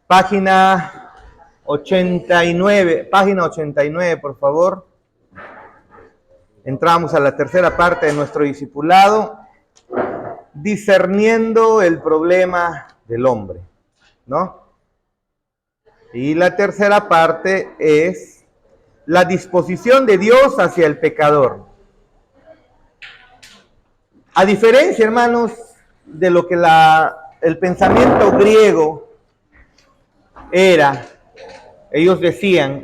Página 89, por favor. Entramos a la tercera parte de nuestro discipulado, discerniendo el problema del hombre, ¿no? Y la tercera parte es la disposición de Dios hacia el pecador. A diferencia, hermanos, de lo que el pensamiento griego era, ellos decían,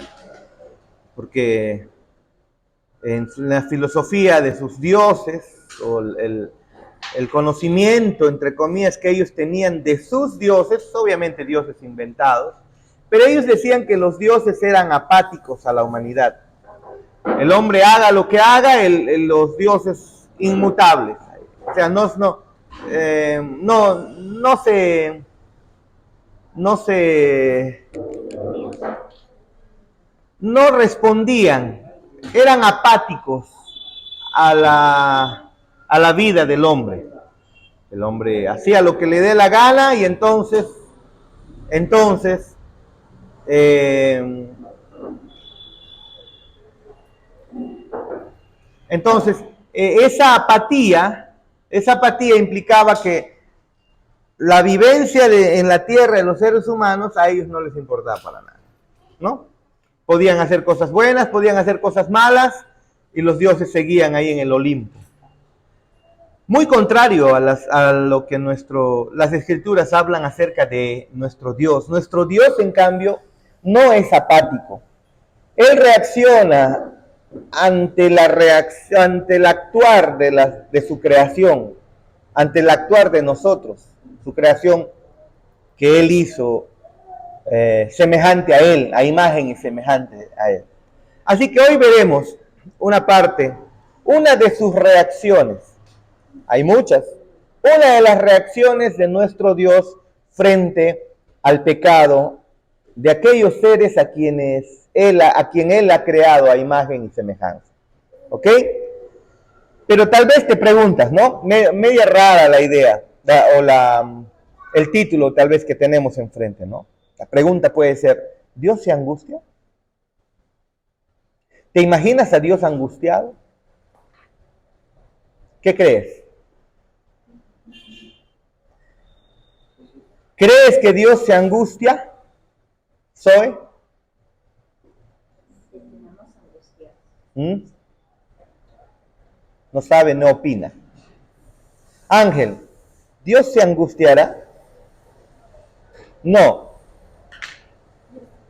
porque en la filosofía de sus dioses, o el conocimiento, entre comillas, que ellos tenían de sus dioses, obviamente dioses inventados, pero ellos decían que los dioses eran apáticos a la humanidad. El hombre haga lo que haga, los dioses inmutables. O sea, no respondían, eran apáticos a la vida del hombre. El hombre hacía lo que le dé la gana y entonces esa apatía implicaba que la vivencia en la tierra de los seres humanos a ellos no les importaba para nada, ¿no? Podían hacer cosas buenas, podían hacer cosas malas, y los dioses seguían ahí en el Olimpo. Muy contrario a lo que las escrituras hablan acerca de nuestro Dios. Nuestro Dios, en cambio, no es apático. Él reacciona ante el actuar de su creación, ante el actuar de nosotros, su creación que Él hizo semejante a Él, a imagen y semejante a Él. Así que hoy veremos una de sus reacciones. Hay muchas. Una de las reacciones de nuestro Dios frente al pecado de aquellos seres a quien Él ha creado a imagen y semejanza. ¿Ok? Pero tal vez te preguntas, ¿no? Media rara la idea, el título tal vez que tenemos enfrente, ¿no? La pregunta puede ser, ¿Dios se angustia? ¿Te imaginas a Dios angustiado? ¿Qué crees? ¿Crees que Dios se angustia? ¿Soy? No sabe, no opina. Ángel, ¿Dios se angustiará? No.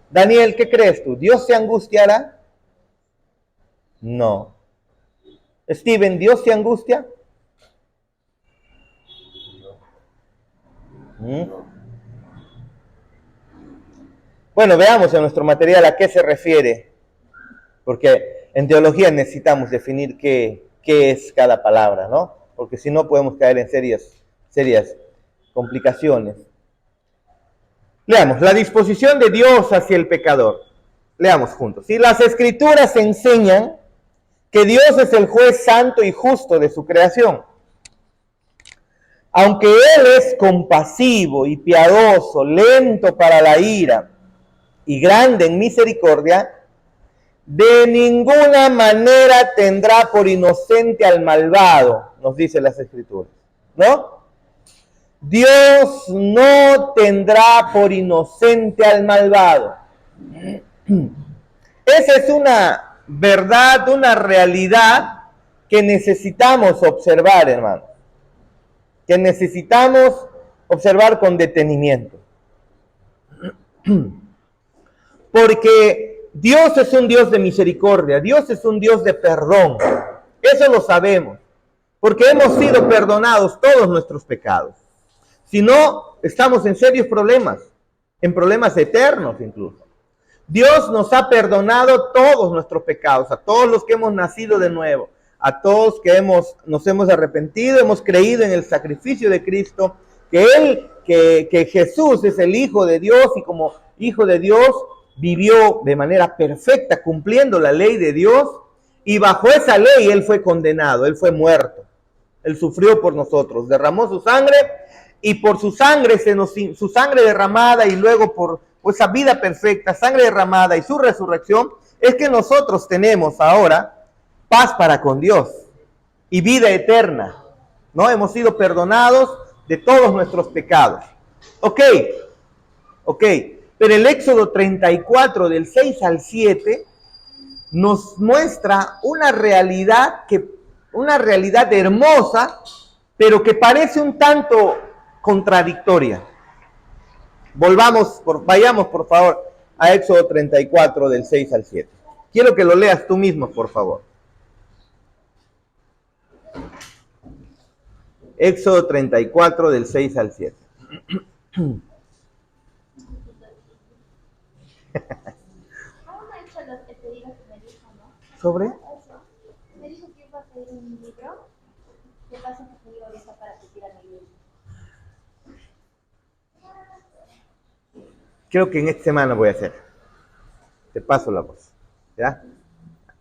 Daniel, ¿qué crees tú? ¿Dios se angustiará? No. Steven, ¿Dios se angustia? Bueno, veamos en nuestro material a qué se refiere, porque en teología necesitamos definir qué es cada palabra, ¿no? Porque si no podemos caer en serias complicaciones. Leamos, la disposición de Dios hacia el pecador. Leamos juntos. Si las escrituras enseñan que Dios es el juez santo y justo de su creación, aunque Él es compasivo y piadoso, lento para la ira y grande en misericordia, de ninguna manera tendrá por inocente al malvado, nos dice las escrituras, ¿no? Dios no tendrá por inocente al malvado. Esa es una verdad, una realidad que necesitamos observar, hermanos. Que necesitamos observar con detenimiento. Porque Dios es un Dios de misericordia, Dios es un Dios de perdón. Eso lo sabemos, porque hemos sido perdonados todos nuestros pecados. Si no, estamos en serios problemas, en problemas eternos incluso. Dios nos ha perdonado todos nuestros pecados, a todos los que hemos nacido de nuevo, a todos que nos hemos arrepentido, hemos creído en el sacrificio de Cristo, que Jesús es el Hijo de Dios y como Hijo de Dios vivió de manera perfecta cumpliendo la ley de Dios, y bajo esa ley Él fue condenado, Él fue muerto, Él sufrió por nosotros, derramó su sangre y por su sangre, su sangre derramada y luego por esa vida perfecta, sangre derramada y su resurrección, es que nosotros tenemos ahora paz para con Dios y vida eterna, ¿no? Hemos sido perdonados de todos nuestros pecados. Ok, pero el Éxodo 34 del 6 al 7 nos muestra una realidad hermosa, pero que parece un tanto contradictoria. Vayamos por favor a Éxodo 34 del 6 al 7. Quiero que lo leas tú mismo, por favor. Éxodo 34 del 6 al 7. Aún no he hecho los pedidos que me dijo, ¿no? ¿Sobre? Eso. Me dijo que iba a pedir un libro. ¿Qué pasa que me ahorita para que tire mi libro? Creo que en esta semana voy a hacer. Te paso la voz. ¿Ya?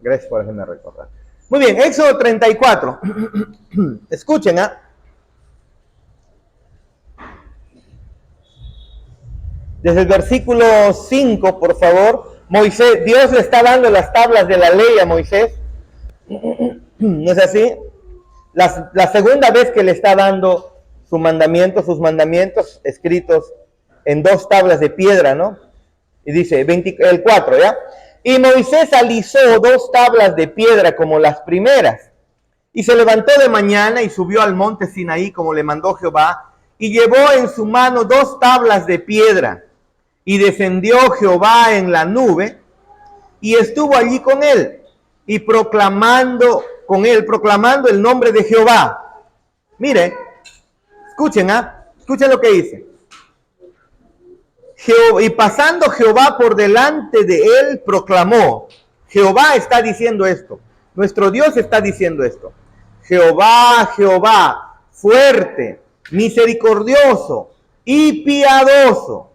Gracias por hacerme recordar. Muy bien, Éxodo 34. Escuchen, ¿ah? Desde el versículo 5, por favor. Moisés, Dios le está dando las tablas de la ley a Moisés. ¿No es así? La segunda vez que le está dando sus mandamientos escritos en 2 tablas de piedra, ¿no? Y dice, el 4, ¿ya? Y Moisés alisó 2 tablas de piedra como las primeras. Y se levantó de mañana y subió al monte Sinaí como le mandó Jehová. Y llevó en su mano 2 tablas de piedra. Y descendió Jehová en la nube y estuvo allí con él. Y proclamando el nombre de Jehová. Mire, escuchen lo que dice. Y pasando Jehová por delante de él, proclamó. Jehová está diciendo esto. Nuestro Dios está diciendo esto. Jehová, Jehová, fuerte, misericordioso y piadoso,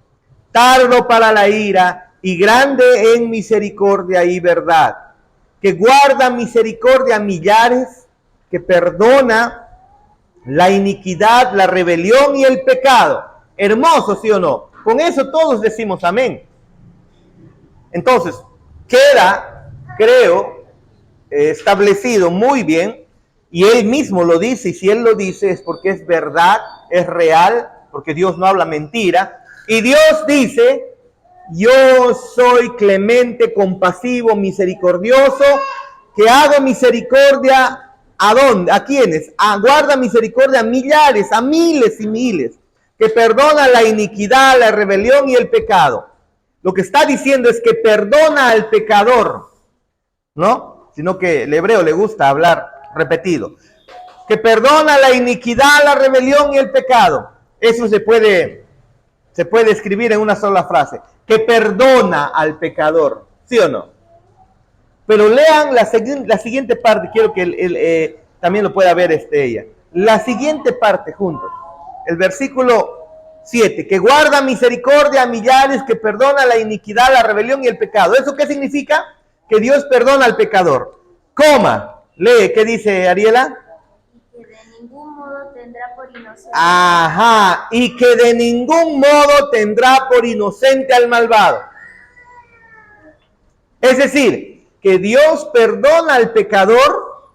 tardo para la ira y grande en misericordia y verdad, que guarda misericordia a millares, que perdona la iniquidad, la rebelión y el pecado. Hermoso, ¿sí o no? Con eso todos decimos amén. Entonces, queda, creo, establecido muy bien, y él mismo lo dice, y si él lo dice es porque es verdad, es real, porque Dios no habla mentira, y Dios dice, yo soy clemente, compasivo, misericordioso, que hago misericordia, ¿a dónde? ¿A quiénes? Guarda misericordia a millares, a miles y miles, que perdona la iniquidad, la rebelión y el pecado. Lo que está diciendo es que perdona al pecador, ¿no? Sino que el hebreo le gusta hablar repetido. Que perdona la iniquidad, la rebelión y el pecado. Eso se puede escribir en una sola frase. Que perdona al pecador, ¿sí o no? Pero lean la siguiente parte, quiero que también lo pueda ver ella. La siguiente parte juntos. El versículo 7, que guarda misericordia a millares, que perdona la iniquidad, la rebelión y el pecado. ¿Eso qué significa? Que Dios perdona al pecador. Coma, lee, ¿qué dice Ariela? Y que de ningún modo tendrá por inocente. Ajá, y que de ningún modo tendrá por inocente al malvado. Es decir, que Dios perdona al pecador,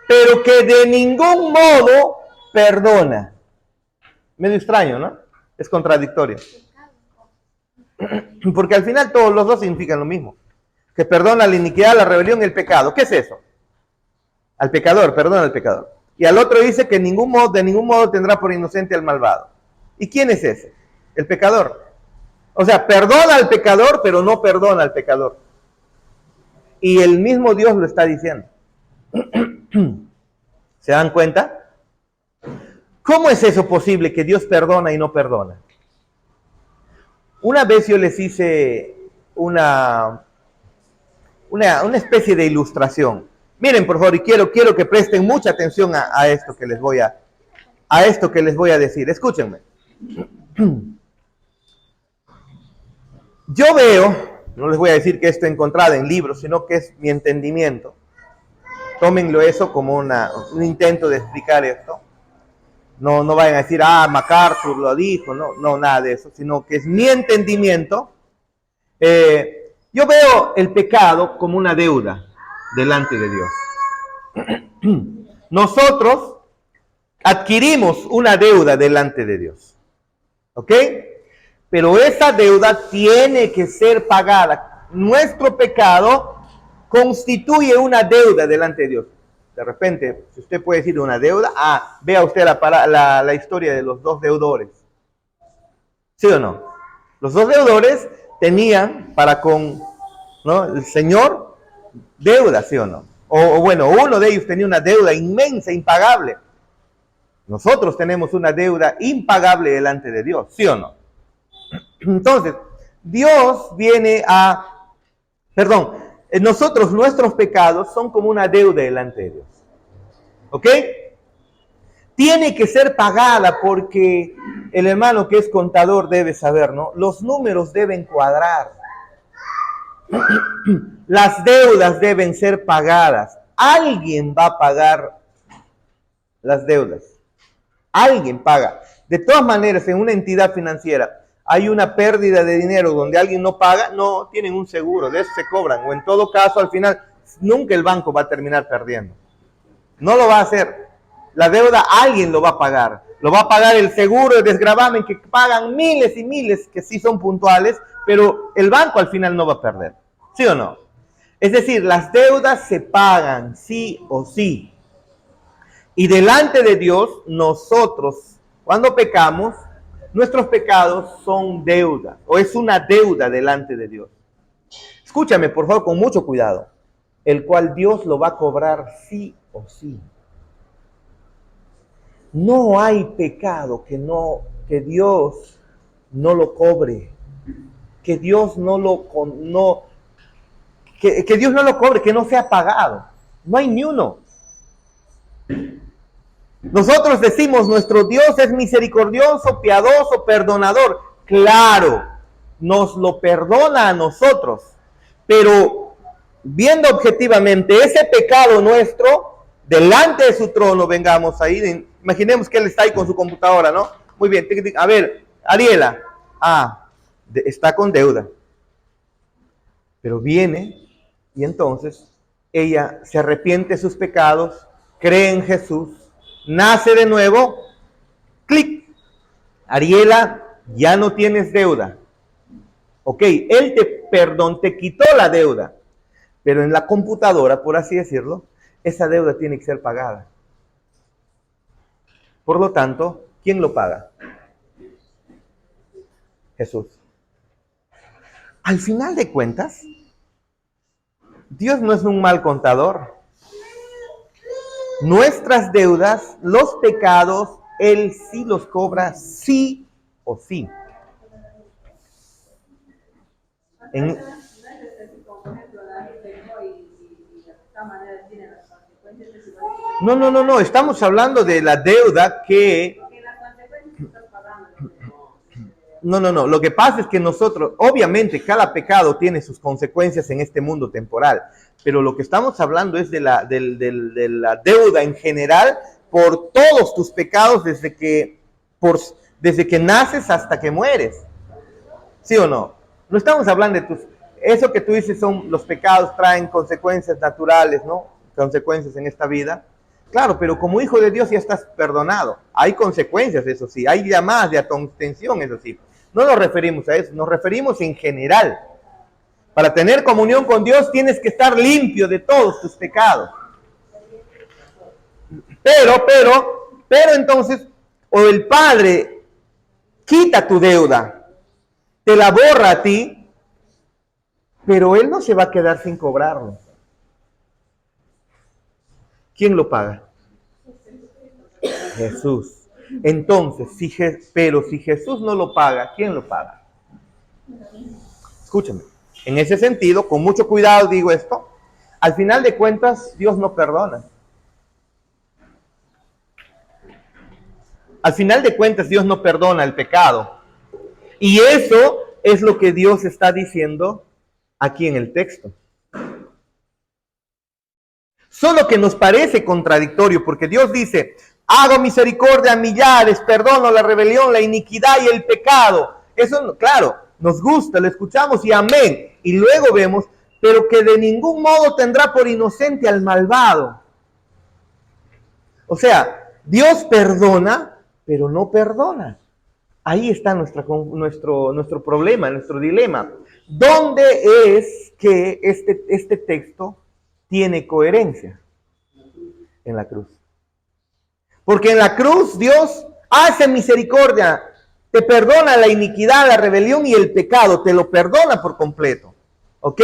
pero que de ningún modo perdona. Medio extraño, ¿no? Es contradictorio. Porque al final todos los dos significan lo mismo. Que perdona la iniquidad, la rebelión y el pecado. ¿Qué es eso? Al pecador, perdona al pecador. Y al otro dice que de ningún modo tendrá por inocente al malvado. ¿Y quién es ese? El pecador. O sea, perdona al pecador, pero no perdona al pecador. Y el mismo Dios lo está diciendo. ¿Se dan cuenta? ¿Cómo es eso posible que Dios perdona y no perdona? Una vez yo les hice una especie de ilustración. Miren, por favor, y quiero que presten mucha atención a esto que les voy a decir. Escúchenme. Yo veo, no les voy a decir que esto he encontrado en libros, sino que es mi entendimiento. Tómenlo eso como un intento de explicar esto. No, no vayan a decir, MacArthur lo dijo, no, no, nada de eso, sino que es mi entendimiento. Yo veo el pecado como una deuda delante de Dios. Nosotros adquirimos una deuda delante de Dios, ¿ok? Pero esa deuda tiene que ser pagada. Nuestro pecado constituye una deuda delante de Dios. De repente, si usted puede decir una deuda, vea usted la historia de los dos deudores. ¿Sí o no? Los dos deudores tenían para con, ¿no?, el Señor deuda, ¿sí o no? O bueno, uno de ellos tenía una deuda inmensa, impagable. Nosotros tenemos una deuda impagable delante de Dios, ¿sí o no? Entonces, Dios viene nosotros, nuestros pecados son como una deuda delante de Dios. ¿Ok? Tiene que ser pagada porque el hermano que es contador debe saber, ¿no? Los números deben cuadrar. Las deudas deben ser pagadas. Alguien va a pagar las deudas. Alguien paga. De todas maneras, en una entidad financiera hay una pérdida de dinero donde alguien no paga, no tienen un seguro, de eso se cobran. O en todo caso, al final, nunca el banco va a terminar perdiendo. No lo va a hacer. La deuda alguien lo va a pagar. Lo va a pagar el seguro, el desgravamen, que pagan miles y miles, que sí son puntuales, pero el banco al final no va a perder. ¿Sí o no? Es decir, las deudas se pagan sí o sí. Y delante de Dios, nosotros, cuando pecamos, nuestros pecados son deuda, o es una deuda delante de Dios. Escúchame, por favor, con mucho cuidado, el cual Dios lo va a cobrar sí o sí. No hay pecado que Dios no lo cobre, que Dios no lo cobre, que no sea pagado. No hay ni uno. Nosotros decimos, nuestro Dios es misericordioso, piadoso, perdonador. Claro, nos lo perdona a nosotros, pero viendo objetivamente ese pecado nuestro, delante de su trono, vengamos ahí, imaginemos que él está ahí con su computadora, ¿no? Muy bien, a ver, Ariela, está con deuda, pero viene y entonces ella se arrepiente de sus pecados, cree en Jesús, nace de nuevo, clic, Ariela, ya no tienes deuda. Ok, él te quitó la deuda, pero en la computadora, por así decirlo, esa deuda tiene que ser pagada. Por lo tanto, ¿quién lo paga? Jesús. Al final de cuentas, Dios no es un mal contador. Nuestras deudas, los pecados, Él sí los cobra sí o sí. No, estamos hablando de la deuda que... No, lo que pasa es que nosotros, obviamente cada pecado tiene sus consecuencias en este mundo temporal, pero lo que estamos hablando es de la deuda en general por todos tus pecados desde que naces hasta que mueres. ¿Sí o no? No estamos hablando de eso que tú dices son los pecados, traen consecuencias naturales, ¿no? Consecuencias en esta vida. Claro, pero como hijo de Dios ya estás perdonado. Hay consecuencias, eso sí. Hay llamadas de atención, eso sí. No nos referimos a eso, nos referimos en general. Para tener comunión con Dios tienes que estar limpio de todos tus pecados. Pero entonces, o el Padre quita tu deuda, te la borra a ti, pero Él no se va a quedar sin cobrarlo. ¿Quién lo paga? Jesús. Entonces, si Jesús no lo paga, ¿quién lo paga? Escúchame. En ese sentido, con mucho cuidado digo esto, al final de cuentas, Dios no perdona. Al final de cuentas, Dios no perdona el pecado. Y eso es lo que Dios está diciendo aquí en el texto. Solo que nos parece contradictorio, porque Dios dice, Hago misericordia a millares, perdono la rebelión, la iniquidad y el pecado. Eso, claro, nos gusta, lo escuchamos y amén. Y luego vemos, pero que de ningún modo tendrá por inocente al malvado. O sea, Dios perdona, pero no perdona. Ahí está nuestro problema, nuestro dilema. ¿Dónde es que este texto tiene coherencia? En la cruz. Porque en la cruz Dios hace misericordia, te perdona la iniquidad, la rebelión y el pecado, te lo perdona por completo. ¿Ok?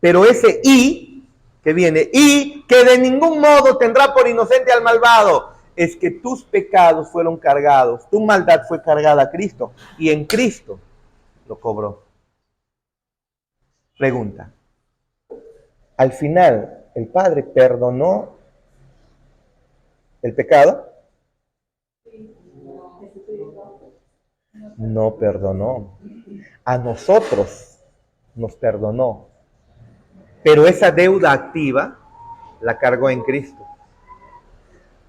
Pero ese y que viene, y que de ningún modo tendrá por inocente al malvado, es que tus pecados fueron cargados, tu maldad fue cargada a Cristo y en Cristo lo cobró. Pregunta, al final el Padre perdonó el pecado. No perdonó. A nosotros nos perdonó. Pero esa deuda activa la cargó en Cristo.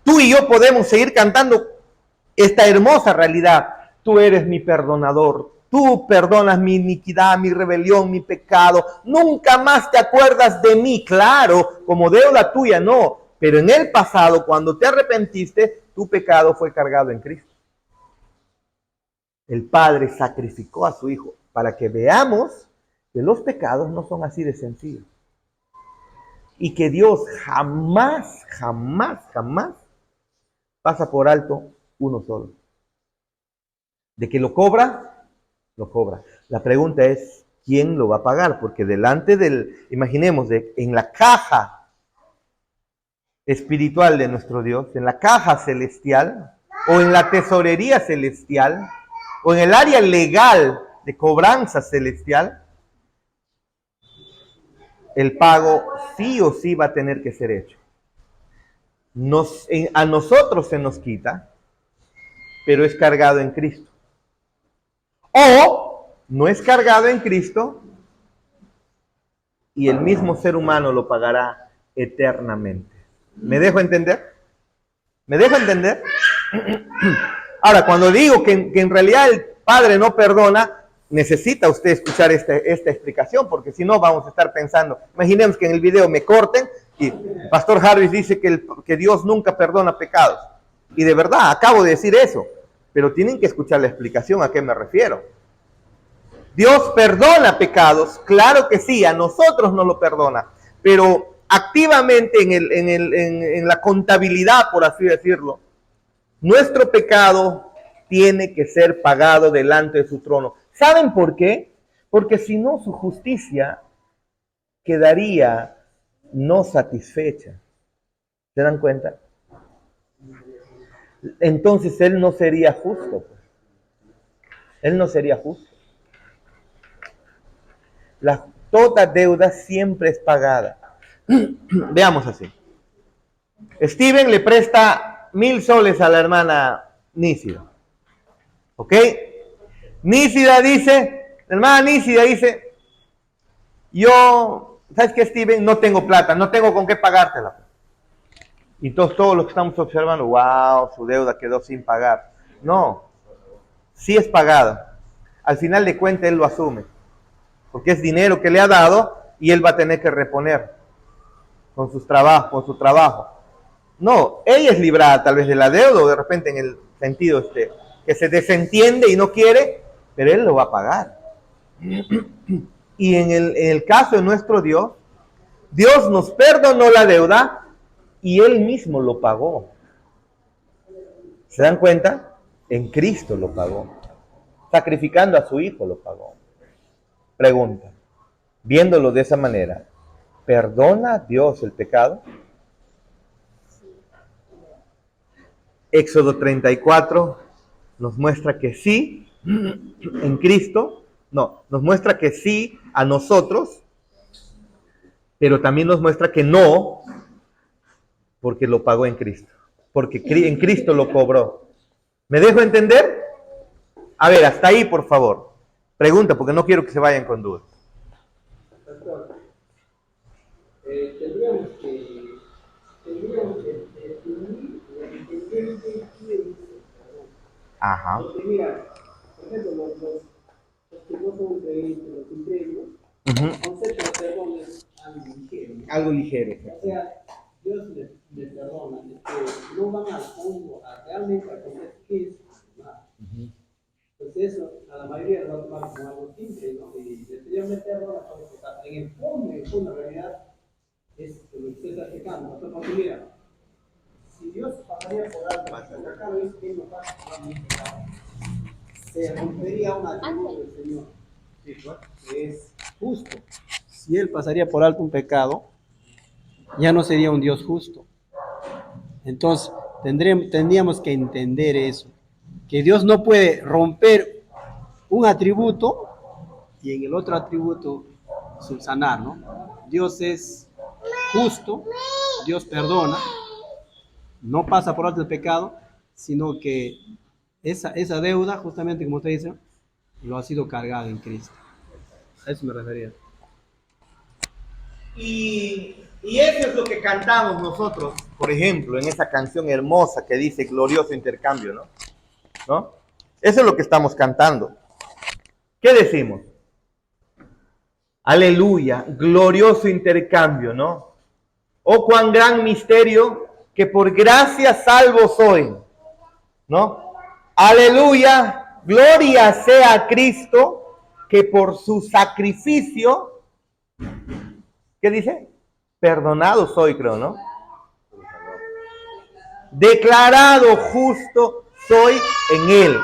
Tú y yo podemos seguir cantando esta hermosa realidad. Tú eres mi perdonador. Tú perdonas mi iniquidad, mi rebelión, mi pecado. Nunca más te acuerdas de mí. Claro, como deuda tuya no. Pero en el pasado, cuando te arrepentiste, tu pecado fue cargado en Cristo. El Padre sacrificó a su Hijo para que veamos que los pecados no son así de sencillos. Y que Dios jamás, jamás, jamás pasa por alto uno solo. De que lo cobra, lo cobra. La pregunta es, ¿quién lo va a pagar? Porque delante imaginemos, en la caja espiritual de nuestro Dios, en la caja celestial, o en la tesorería celestial, o en el área legal de cobranza celestial, el pago sí o sí va a tener que ser hecho. A nosotros se nos quita, pero es cargado en Cristo. O no es cargado en Cristo y el mismo ser humano lo pagará eternamente. ¿Me dejo entender? ¿Me dejo entender? Ahora, cuando digo que en realidad el Padre no perdona, necesita usted escuchar esta explicación, porque si no vamos a estar pensando, imaginemos que en el video me corten y el Pastor Harris dice que Dios nunca perdona pecados. Y de verdad, acabo de decir eso, pero tienen que escuchar la explicación a qué me refiero. Dios perdona pecados, claro que sí, a nosotros no lo perdona, pero activamente en la contabilidad, por así decirlo, nuestro pecado tiene que ser pagado delante de su trono. ¿Saben por qué? Porque si no, su justicia quedaría no satisfecha. ¿Se dan cuenta? Entonces Él no sería justo. Él no sería justo. Toda deuda siempre es pagada. Veamos así. Steven le presta 1,000 soles a la hermana Nísida. ¿Ok? La hermana Nísida dice, yo, ¿sabes qué, Steven? No tengo plata, no tengo con qué pagártela. Y entonces todos los que estamos observando, wow, su deuda quedó sin pagar. No, sí es pagada. Al final de cuentas él lo asume. Porque es dinero que le ha dado y él va a tener que reponer con su trabajo. No, ella es librada tal vez de la deuda o de repente en el sentido que se desentiende y no quiere, pero él lo va a pagar. Y en el caso de nuestro Dios, Dios nos perdonó la deuda y Él mismo lo pagó. ¿Se dan cuenta? En Cristo lo pagó. Sacrificando a su Hijo lo pagó. Pregunta, viéndolo de esa manera, ¿perdona Dios el pecado? Éxodo 34 nos muestra que sí, en Cristo, nos muestra que sí a nosotros, pero también nos muestra que no, porque lo pagó en Cristo, porque en Cristo lo cobró. ¿Me dejo entender? A ver, hasta ahí, por favor. Pregunta, porque no quiero que se vayan con dudas. Pastor, tendríamos que definir la él quiere perdón. Ajá. Porque mira, por ejemplo, los que no son creyentes, los incrédulos, Ujú. el concepto de perdón es algo ligero, ¿no? Algo ligero. O sea, Dios les perdona, no van al fondo, realmente a conocer qué es perdonar. Entonces eso a la mayoría lo va a tomar como algo simple, ¿no? Y Dios me perdona porque en el fondo, en realidad, es lo que usted está explicando. Entonces, porque mira, si Dios pasaría por alto, porque cada vez que uno pasa por un pecado, se rompería un atributo del Señor, ¿sí? Que es justo. Si Él pasaría por alto un pecado, ya no sería un Dios justo. Entonces, tendríamos que entender eso, que Dios no puede romper un atributo y en el otro atributo subsanar, ¿no? Dios es justo, Dios perdona, no pasa por alto el pecado, sino que esa deuda, justamente como usted dice, lo ha sido cargado en Cristo. A eso me refería. Y eso es lo que cantamos nosotros, por ejemplo, en esa canción hermosa que dice glorioso intercambio, ¿no? ¿No? Eso es lo que estamos cantando. ¿Qué decimos? Aleluya, glorioso intercambio, ¿no? Oh, cuán gran misterio que por gracia salvo soy, ¿no? Aleluya, gloria sea a Cristo que por su sacrificio, ¿qué dice? Perdonado soy, creo, ¿no? Declarado justo soy en él.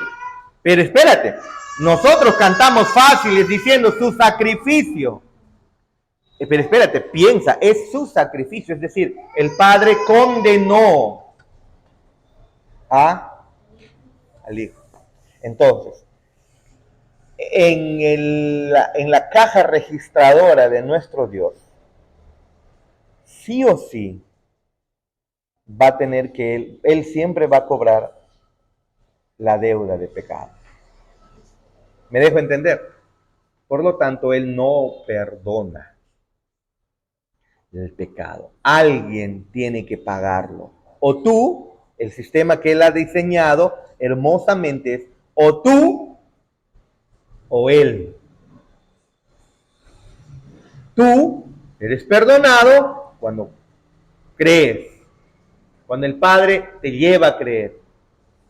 Pero espérate, nosotros cantamos fáciles diciendo su sacrificio. Pero espérate, piensa, es su sacrificio, es decir, el Padre condenó al Hijo. Entonces, en la caja registradora de nuestro Dios, sí o sí, va a tener que él siempre va a cobrar la deuda de pecado. ¿Me dejo entender? Por lo tanto, Él no perdona el pecado. Alguien tiene que pagarlo. O tú, el sistema que Él ha diseñado hermosamente es o tú o Él. Tú eres perdonado cuando crees, cuando el Padre te lleva a creer.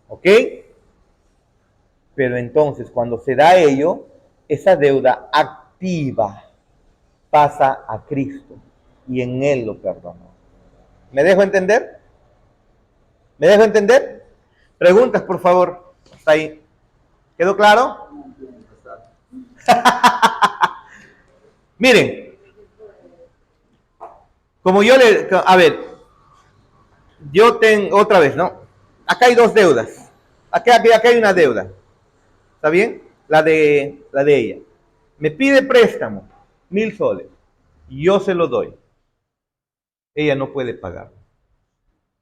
¿Ok? Pero entonces, cuando se da ello, esa deuda activa pasa a Cristo y en Él lo perdonó. ¿Me dejo entender? ¿Me dejo entender? Preguntas, por favor. Hasta ahí. ¿Quedó claro? Miren, como yo le... A ver, yo tengo otra vez, ¿no? Acá hay dos deudas. Acá hay una deuda. ¿Está bien? La de ella. Me pide préstamo, 1,000 soles. Y yo se lo doy. Ella no puede pagar.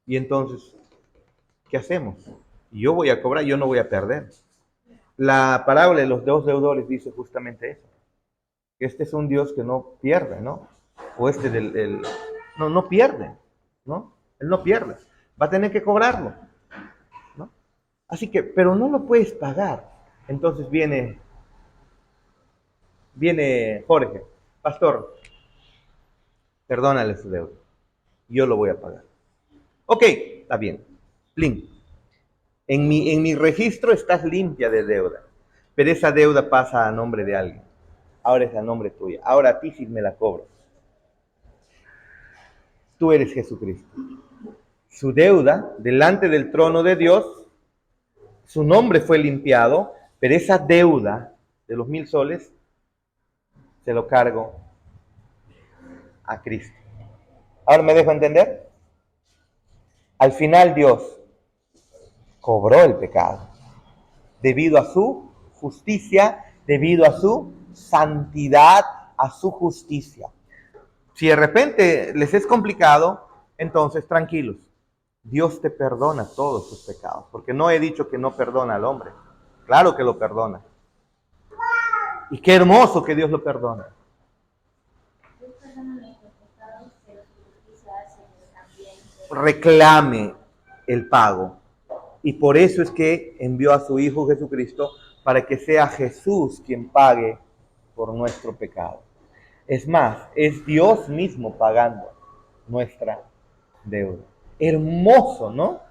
Y entonces, ¿qué hacemos? Yo voy a cobrar, yo no voy a perder. La parábola de los dos deudores dice justamente eso. Que este es un Dios que no pierde, ¿no? O no pierde, ¿no? Él no pierde. Va a tener que cobrarlo, ¿no? Así que, pero no lo puedes pagar. Entonces viene Jorge, pastor, perdónale su deuda. Yo lo voy a pagar. Ok, está bien. Plin. En mi registro estás limpia de deuda, pero esa deuda pasa a nombre de alguien. Ahora es a nombre tuya. Ahora a ti sí me la cobro. Tú eres Jesucristo. Su deuda delante del trono de Dios, su nombre fue limpiado, pero esa deuda de los 1,000 soles se lo cargo a Cristo. Ahora me dejo entender. Al final Dios cobró el pecado debido a su justicia, debido a su santidad, a su justicia. Si de repente les es complicado, entonces tranquilos. Dios te perdona todos tus pecados, porque no he dicho que no perdona al hombre. Claro que lo perdona. Y qué hermoso que Dios lo perdona. Dios perdona nuestros pecados, pero su justicia hace que también Reclame el pago. Y por eso es que envió a su Hijo Jesucristo para que sea Jesús quien pague por nuestro pecado. Es más, es Dios mismo pagando nuestra deuda. Hermoso, ¿no?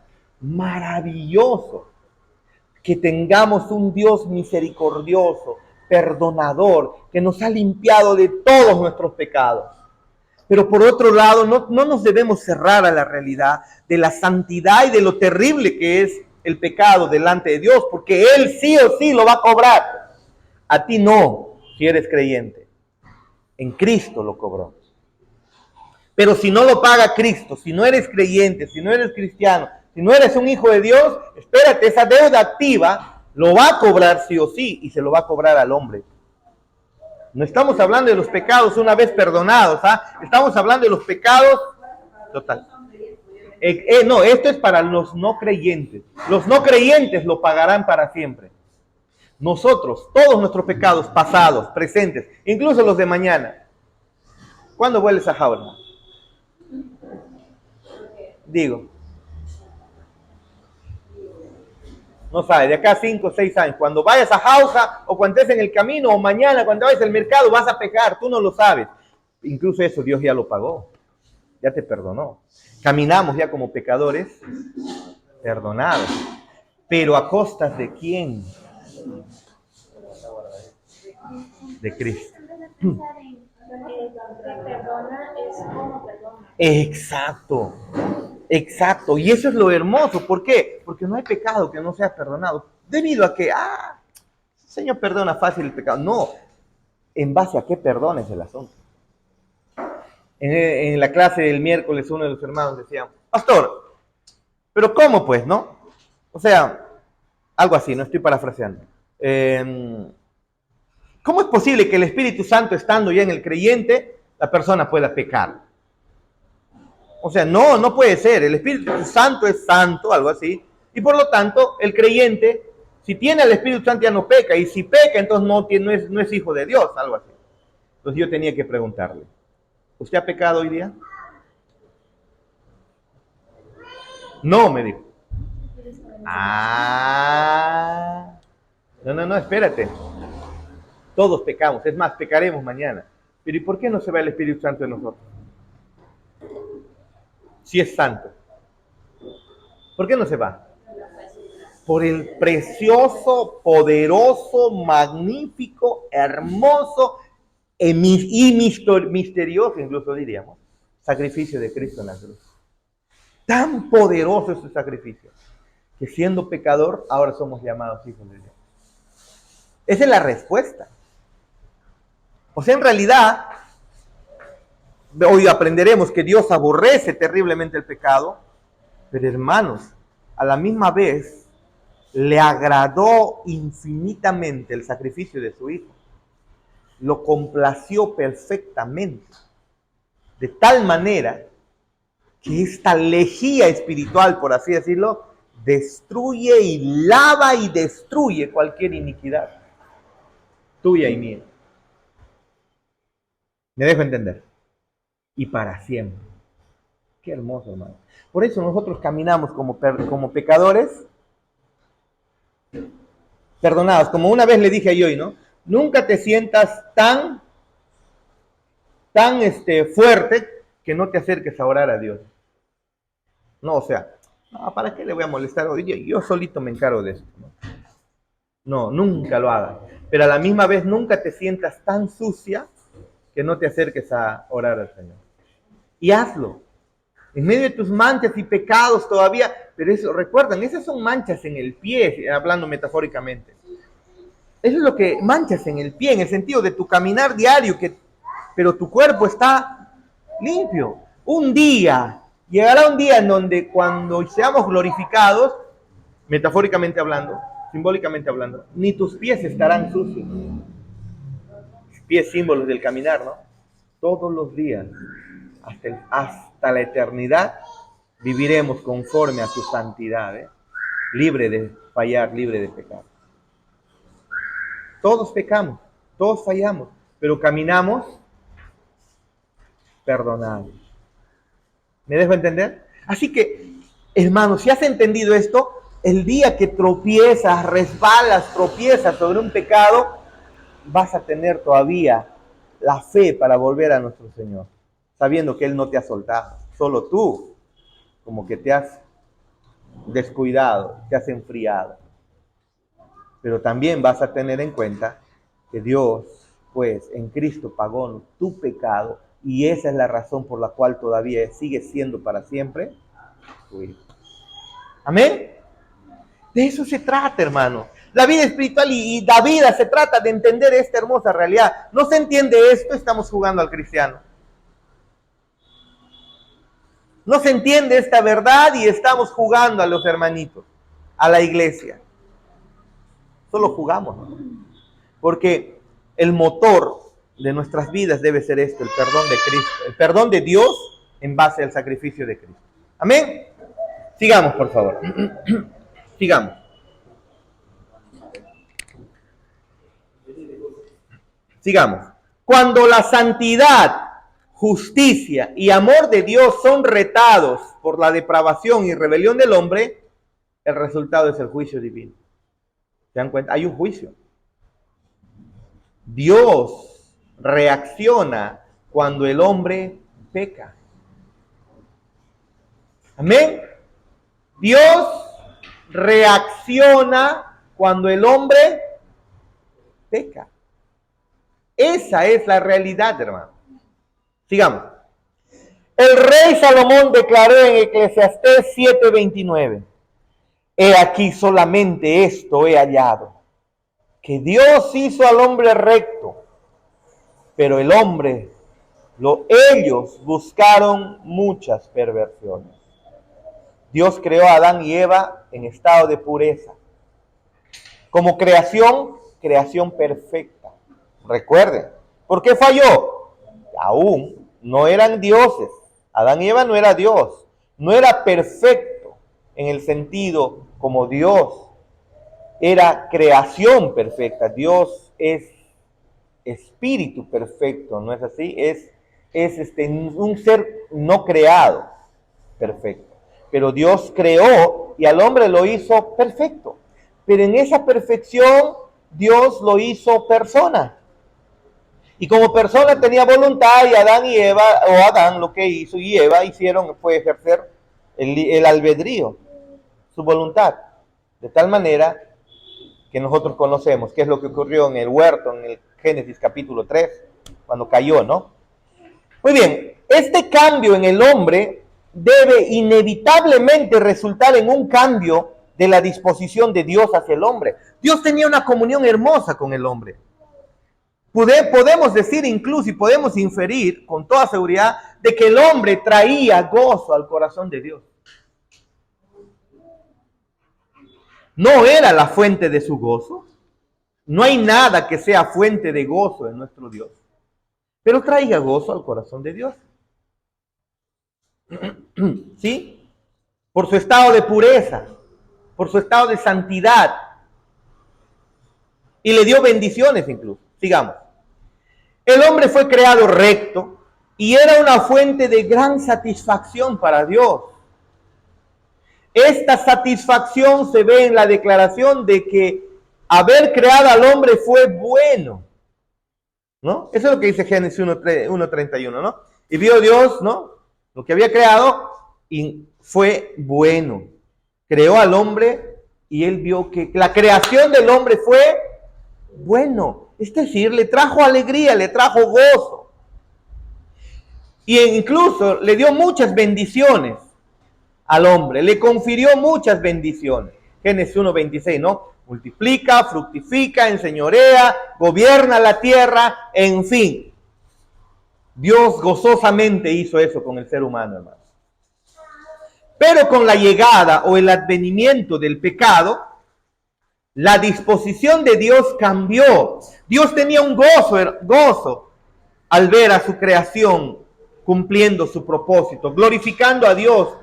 Maravilloso que tengamos un Dios misericordioso, perdonador, que nos ha limpiado de todos nuestros pecados. Pero por otro lado, no nos debemos cerrar a la realidad de la santidad y de lo terrible que es el pecado delante de Dios, porque Él sí o sí lo va a cobrar. A ti no, si eres creyente. En Cristo lo cobró. Pero si no lo paga Cristo, si no eres creyente, si no eres cristiano, si no eres un hijo de Dios, espérate, esa deuda activa lo va a cobrar sí o sí, y se lo va a cobrar al hombre. No estamos hablando de los pecados una vez perdonados, ¿ah? Estamos hablando de los pecados total. No, esto es para los no creyentes. Los no creyentes lo pagarán para siempre. Nosotros, todos nuestros pecados pasados, presentes, incluso los de mañana. ¿Cuándo vuelves a Jaula? Digo. No sabes, de acá a 5 o 6 años. Cuando vayas a Jauja o cuando estés en el camino o mañana cuando vayas al mercado vas a pecar. Tú no lo sabes. Incluso eso Dios ya lo pagó. Ya te perdonó. Caminamos ya como pecadores perdonados. Pero ¿a costas de quién? De Cristo. Exacto. Exacto, y eso es lo hermoso. ¿Por qué? Porque no hay pecado que no sea perdonado. Debido a que, Señor perdona fácil el pecado. No, en base a qué perdona es el asunto. En la clase del miércoles uno de los hermanos decía, pastor, pero ¿cómo pues, no? O sea, algo así, no estoy parafraseando. ¿Cómo es posible que el Espíritu Santo estando ya en el creyente, la persona pueda pecar? O sea, no puede ser. El Espíritu Santo es santo, algo así. Y por lo tanto, el creyente, si tiene al Espíritu Santo ya no peca. Y si peca, entonces no es hijo de Dios, algo así. Entonces yo tenía que preguntarle, ¿usted ha pecado hoy día? No, me dijo. No, espérate. Todos pecamos. Es más, pecaremos mañana. Pero ¿y por qué no se va el Espíritu Santo de nosotros? Si es santo. ¿Por qué no se va? Por el precioso, poderoso, magnífico, hermoso y misterioso, incluso diríamos, sacrificio de Cristo en la cruz. Tan poderoso es su sacrificio, que siendo pecador, ahora somos llamados hijos de Dios. Esa es la respuesta. O sea, en realidad, hoy aprenderemos que Dios aborrece terriblemente el pecado, pero hermanos, a la misma vez le agradó infinitamente el sacrificio de su Hijo. Lo complació perfectamente, de tal manera que esta lejía espiritual, por así decirlo, destruye y lava y destruye cualquier iniquidad, tuya y mía. ¿Me dejo entender? Y para siempre. Qué hermoso, hermano. Por eso nosotros caminamos como pecadores perdonados. Como una vez le dije a Yoy, ¿no? Nunca te sientas tan fuerte que no te acerques a orar a Dios. No, o sea, ¿para qué le voy a molestar hoy? Yo solito me encargo de esto, No, nunca lo hagas. Pero a la misma vez nunca te sientas tan sucia que no te acerques a orar al Señor. Y hazlo. En medio de tus manchas y pecados todavía, pero eso, recuerdan, esas son manchas en el pie, hablando metafóricamente. Eso es lo que manchas en el pie, en el sentido de tu caminar diario, pero tu cuerpo está limpio. Llegará un día en donde cuando seamos glorificados, metafóricamente hablando, simbólicamente hablando, ni tus pies estarán sucios. Pies símbolos del caminar, ¿no? Todos los días, hasta la eternidad, viviremos conforme a tu santidad, libre de fallar, libre de pecar. Todos pecamos, todos fallamos, pero caminamos perdonados. ¿Me dejo entender? Así que, hermanos, si has entendido esto, el día que tropiezas, resbalas, tropiezas sobre un pecado, vas a tener todavía la fe para volver a nuestro Señor, sabiendo que Él no te ha soltado. Solo tú, como que te has descuidado, te has enfriado. Pero también vas a tener en cuenta que Dios, pues, en Cristo pagó tu pecado, y esa es la razón por la cual todavía sigue siendo para siempre tu hijo. Amén. De eso se trata, hermano. La vida espiritual y la vida se trata de entender esta hermosa realidad. No se entiende esto, estamos jugando al cristiano. No se entiende esta verdad y estamos jugando a los hermanitos, a la iglesia. Solo jugamos, ¿no? Porque el motor de nuestras vidas debe ser esto, el perdón de Cristo, el perdón de Dios en base al sacrificio de Cristo. Amén. Sigamos, por favor. Sigamos. Sigamos. Cuando la santidad, justicia y amor de Dios son retados por la depravación y rebelión del hombre, el resultado es el juicio divino. ¿Se dan cuenta? Hay un juicio. Dios reacciona cuando el hombre peca. Amén. Dios reacciona cuando el hombre peca. Esa es la realidad, hermano. Sigamos. El rey Salomón declaró en Eclesiastés 7:29: he aquí solamente esto he hallado, que Dios hizo al hombre recto, pero el hombre, ellos buscaron muchas perversiones. Dios creó a Adán y Eva en estado de pureza. Como creación, creación perfecta. Recuerden, ¿por qué falló? Aún no eran dioses. Adán y Eva no era Dios. No era perfecto en el sentido como Dios. Era creación perfecta. Dios es espíritu perfecto, ¿no es así? Es un ser no creado perfecto. Pero Dios creó y al hombre lo hizo perfecto. Pero en esa perfección Dios lo hizo persona. Y como persona tenía voluntad, y Adán y Eva, o Adán lo que hizo y Eva hicieron fue ejercer el albedrío, su voluntad. De tal manera que nosotros conocemos qué es lo que ocurrió en el huerto, en el Génesis capítulo 3, cuando cayó, ¿no? Muy bien, este cambio en el hombre debe inevitablemente resultar en un cambio de la disposición de Dios hacia el hombre. Dios tenía una comunión hermosa con el hombre. Podemos decir incluso y podemos inferir con toda seguridad de que el hombre traía gozo al corazón de Dios. No era la fuente de su gozo. No hay nada que sea fuente de gozo en nuestro Dios. Pero traía gozo al corazón de Dios. ¿Sí? Por su estado de pureza, por su estado de santidad. Y le dio bendiciones incluso. Sigamos. El hombre fue creado recto y era una fuente de gran satisfacción para Dios. Esta satisfacción se ve en la declaración de que haber creado al hombre fue bueno, ¿no? Eso es lo que dice Génesis 1:31, ¿no? Y vio Dios, ¿no?, lo que había creado y fue bueno. Creó al hombre y él vio que la creación del hombre fue bueno. Es decir, le trajo alegría, le trajo gozo. Y incluso le dio muchas bendiciones al hombre, le confirió muchas bendiciones. Génesis 1:26, ¿no? Multiplica, fructifica, enseñorea, gobierna la tierra, en fin. Dios gozosamente hizo eso con el ser humano, hermano. Pero con la llegada o el advenimiento del pecado, la disposición de Dios cambió. Dios tenía un gozo al ver a su creación cumpliendo su propósito, glorificando a Dios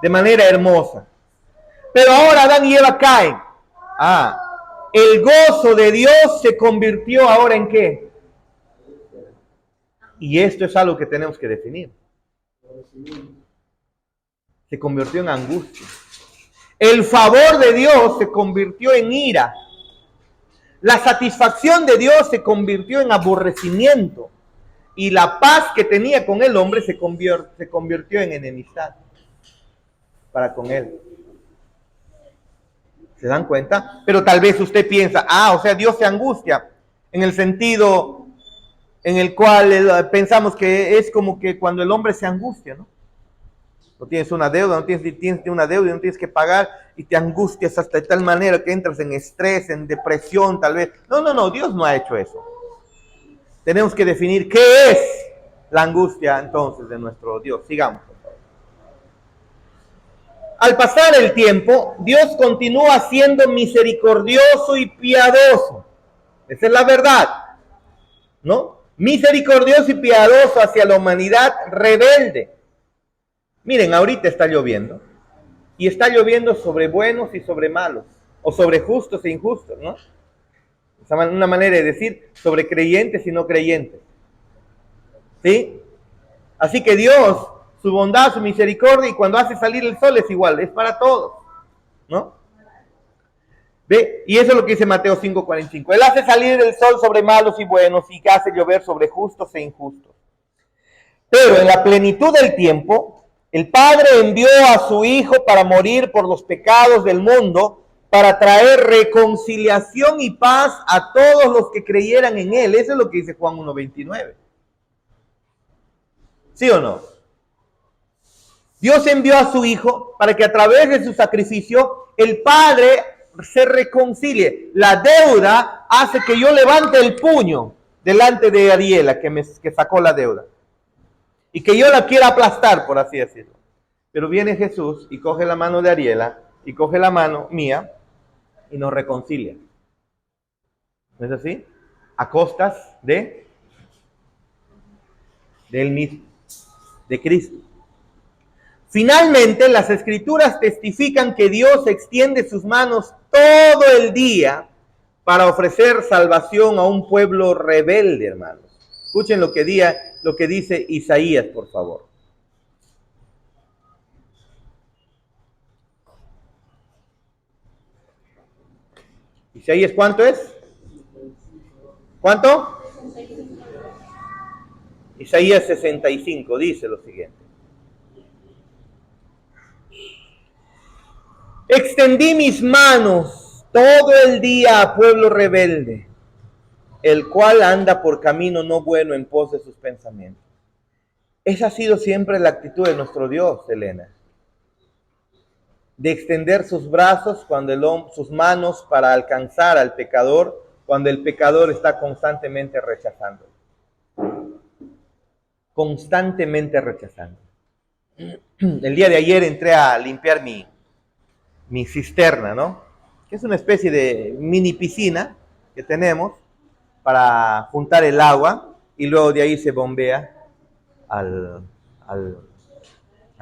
de manera hermosa. Pero ahora Adán y Eva caen. El gozo de Dios se convirtió ahora ¿en qué? Y esto es algo que tenemos que definir. Se convirtió en angustia. El favor de Dios se convirtió en ira. La satisfacción de Dios se convirtió en aborrecimiento. Y la paz que tenía con el hombre se convirtió en enemistad para con él. ¿Se dan cuenta? Pero tal vez usted piensa, o sea, Dios se angustia en el sentido en el cual pensamos que es como que cuando el hombre se angustia, ¿no? No tienes una deuda, tienes una deuda y no tienes que pagar y te angustias hasta de tal manera que entras en estrés, en depresión tal vez. No, Dios no ha hecho eso. Tenemos que definir qué es la angustia entonces de nuestro Dios. Sigamos, por favor. Al pasar el tiempo, Dios continúa siendo misericordioso y piadoso. Esa es la verdad, ¿no? Misericordioso y piadoso hacia la humanidad rebelde. Miren, ahorita está lloviendo. Y está lloviendo sobre buenos y sobre malos. O sobre justos e injustos, ¿no? Es una manera de decir sobre creyentes y no creyentes. ¿Sí? Así que Dios, su bondad, su misericordia, y cuando hace salir el sol es igual, es para todos, ¿no? ¿Ve? Y eso es lo que dice Mateo 5:45. Él hace salir el sol sobre malos y buenos y hace llover sobre justos e injustos. Pero en la plenitud del tiempo, el Padre envió a su Hijo para morir por los pecados del mundo, para traer reconciliación y paz a todos los que creyeran en Él. Eso es lo que dice Juan 1:29. ¿Sí o no? Dios envió a su Hijo para que a través de su sacrificio el Padre se reconcilie. La deuda hace que yo levante el puño delante de Ariela, que sacó la deuda, y que yo la quiera aplastar, por así decirlo. Pero viene Jesús y coge la mano de Ariela y coge la mano mía y nos reconcilia. ¿No es así? A costas de él mismo, de Cristo. Finalmente, las Escrituras testifican que Dios extiende sus manos todo el día para ofrecer salvación a un pueblo rebelde, hermanos. Escuchen lo que dice Isaías, por favor. Isaías, ¿cuánto es? ¿Cuánto? Isaías 65 dice lo siguiente. Extendí mis manos todo el día a pueblo rebelde, el cual anda por camino no bueno en pos de sus pensamientos. Esa ha sido siempre la actitud de nuestro Dios, Elena. De extender sus brazos, sus manos para alcanzar al pecador, cuando el pecador está constantemente rechazando. Constantemente rechazando. El día de ayer entré a limpiar mi cisterna, ¿no? Que es una especie de mini piscina que tenemos para juntar el agua y luego de ahí se bombea al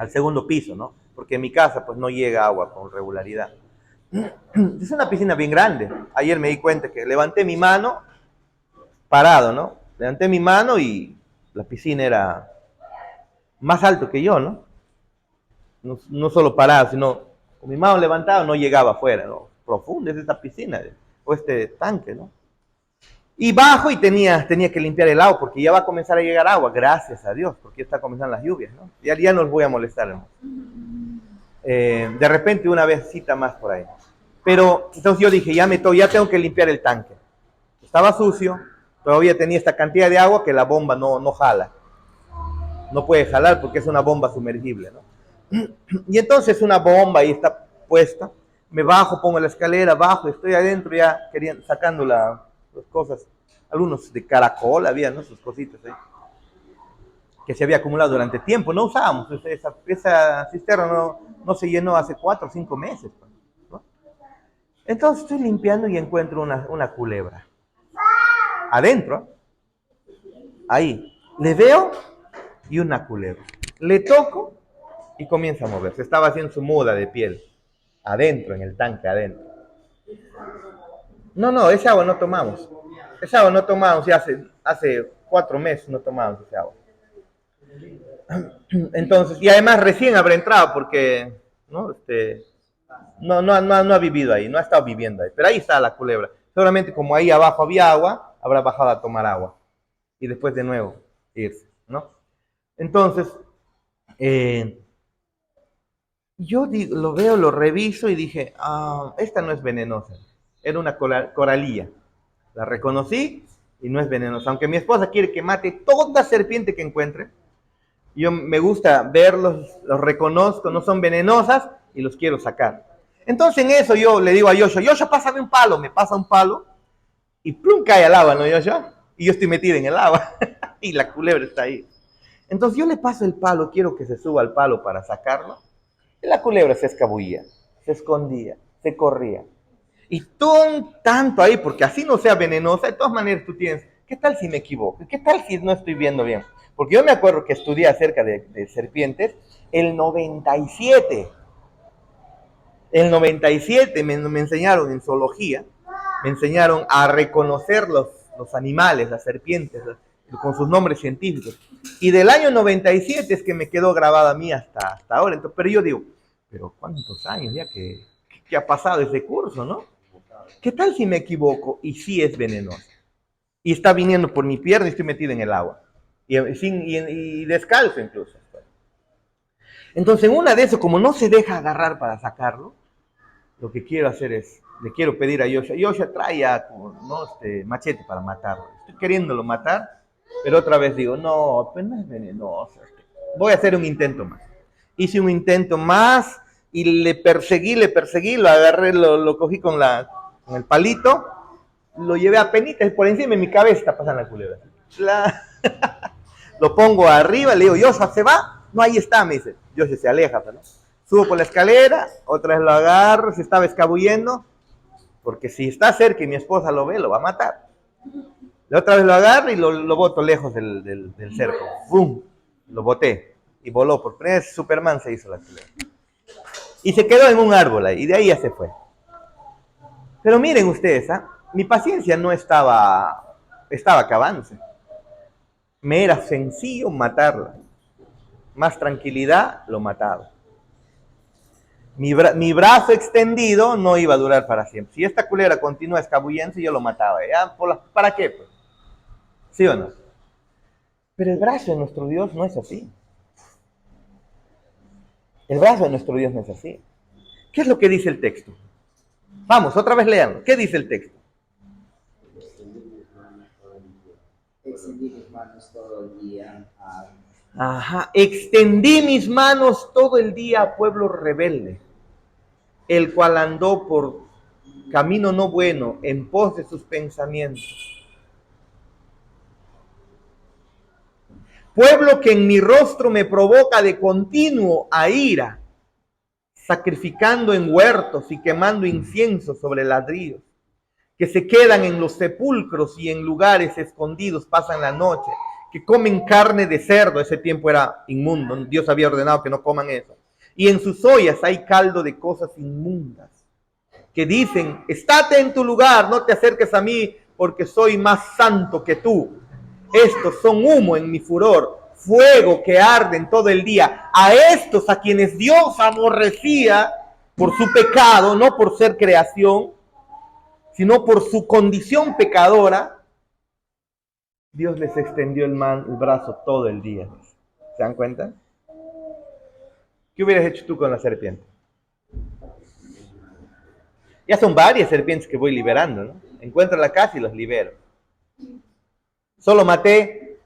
segundo piso, ¿no? Porque en mi casa pues no llega agua con regularidad. Es una piscina bien grande. Ayer me di cuenta que levanté mi mano, parado, ¿no? Levanté mi mano y la piscina era más alto que yo, ¿no? No solo parado, sino con mi mano levantada no llegaba afuera, ¿no? Profunda es esta piscina, o este tanque, ¿no? Y bajo y tenía que limpiar el agua, porque ya va a comenzar a llegar agua, gracias a Dios, porque ya está comenzando las lluvias, ¿no? Ya no los voy a molestar, ¿no? De repente una vescita más por ahí. Pero entonces yo dije, ya tengo que limpiar el tanque. Estaba sucio, todavía tenía esta cantidad de agua que la bomba no jala. No puede jalar porque es una bomba sumergible, ¿no? Y entonces una bomba ahí está puesta, me bajo, pongo la escalera, bajo, estoy adentro ya sacando las cosas, algunos de caracol había, ¿no? Sus cositas ahí, que se había acumulado durante tiempo, no usábamos, esa cisterna no se llenó hace 4 o 5 meses, ¿no? Entonces estoy limpiando y encuentro una culebra, adentro, ahí, le veo y una culebra, le toco y comienza a moverse. Estaba haciendo su muda de piel. Adentro, en el tanque, adentro. No, esa agua no tomamos. Esa agua no tomamos, ya hace 4 meses no tomamos esa agua. Entonces, y además recién habrá entrado porque, ¿no? No ha vivido ahí, no ha estado viviendo ahí. Pero ahí está la culebra. Seguramente como ahí abajo había agua, habrá bajado a tomar agua. Y después de nuevo irse, ¿no? Entonces, yo lo veo, lo reviso y dije, esta no es venenosa. Era una coralilla. La reconocí y no es venenosa. Aunque mi esposa quiere que mate toda serpiente que encuentre, yo me gusta verlos, los reconozco, no son venenosas y los quiero sacar. Entonces en eso yo le digo a Yoshua, pásame un palo. Me pasa un palo y plum, cae al agua, ¿no, Yoshua? Y yo estoy metido en el agua y la culebra está ahí. Entonces yo le paso el palo, quiero que se suba al palo para sacarlo. Y la culebra se escabullía, se escondía, se corría. Y tú tanto ahí, porque así no sea venenosa, de todas maneras tú tienes, ¿qué tal si me equivoco? ¿Qué tal si no estoy viendo bien? Porque yo me acuerdo que estudié acerca de serpientes el 97. El 97 me enseñaron en zoología, me enseñaron a reconocer los animales, las serpientes, con sus nombres científicos. Y del año 97 es que me quedó grabada a mí hasta ahora. Entonces, pero yo digo, ¿pero cuántos años ya que ha pasado ese curso, no? ¿Qué tal si me equivoco y sí es venenosa? Y está viniendo por mi pierna y estoy metido en el agua. Y descalzo incluso. Entonces, en una de esas, como no se deja agarrar para sacarlo, lo que quiero hacer es, le quiero pedir a Yoshua, trae ya machete para matarlo. Estoy queriéndolo matar, pero otra vez digo, no, pues no es venenoso. Voy a hacer un intento más. Hice un intento más y le perseguí, lo agarré, lo cogí con el palito, lo llevé a penitas por encima de mi cabeza, está pasando la culebra. Lo pongo arriba, le digo, Yoshua, ¿se va? No, ahí está, me dice. Yoshua se aleja, ¿no? Subo por la escalera, otra vez lo agarro, se estaba escabullendo, porque si está cerca y mi esposa lo ve, lo va a matar. La otra vez lo agarro y lo boto lejos del cerco. ¡Bum! Lo boté y voló. Por primera vez Superman se hizo la culebra. Y se quedó en un árbol ahí, y de ahí ya se fue. Pero miren ustedes, mi paciencia no estaba acabándose. Me era sencillo matarla. Más tranquilidad, lo mataba. Mi brazo extendido no iba a durar para siempre. Si esta culebra continúa escabulléndose, yo lo mataba. ¿Para qué? Pues? ¿Sí o no? Pero el brazo de nuestro Dios no es así. El brazo de nuestro Dios no es así. ¿Qué es lo que dice el texto? Vamos, otra vez leanlo. ¿Qué dice el texto? Extendí mis manos todo el día Extendí mis manos todo el día a pueblo rebelde, el cual andó por camino no bueno, en pos de sus pensamientos. Pueblo que en mi rostro me provoca de continuo a ira, sacrificando en huertos y quemando incienso sobre ladrillos, que se quedan en los sepulcros y en lugares escondidos pasan la noche, que comen carne de cerdo. Ese tiempo era inmundo, Dios había ordenado que no coman eso. Y en sus ollas hay caldo de cosas inmundas, que dicen, estate en tu lugar, no te acerques a mí, porque soy más santo que tú. Estos son humo en mi furor, fuego que arde en todo el día. A estos a quienes Dios aborrecía por su pecado, no por ser creación, sino por su condición pecadora, Dios les extendió el brazo todo el día. ¿Se dan cuenta? ¿Qué hubieras hecho tú con la serpiente? Ya son varias serpientes que voy liberando, ¿no? Encuentro la casa y los libero. Solo maté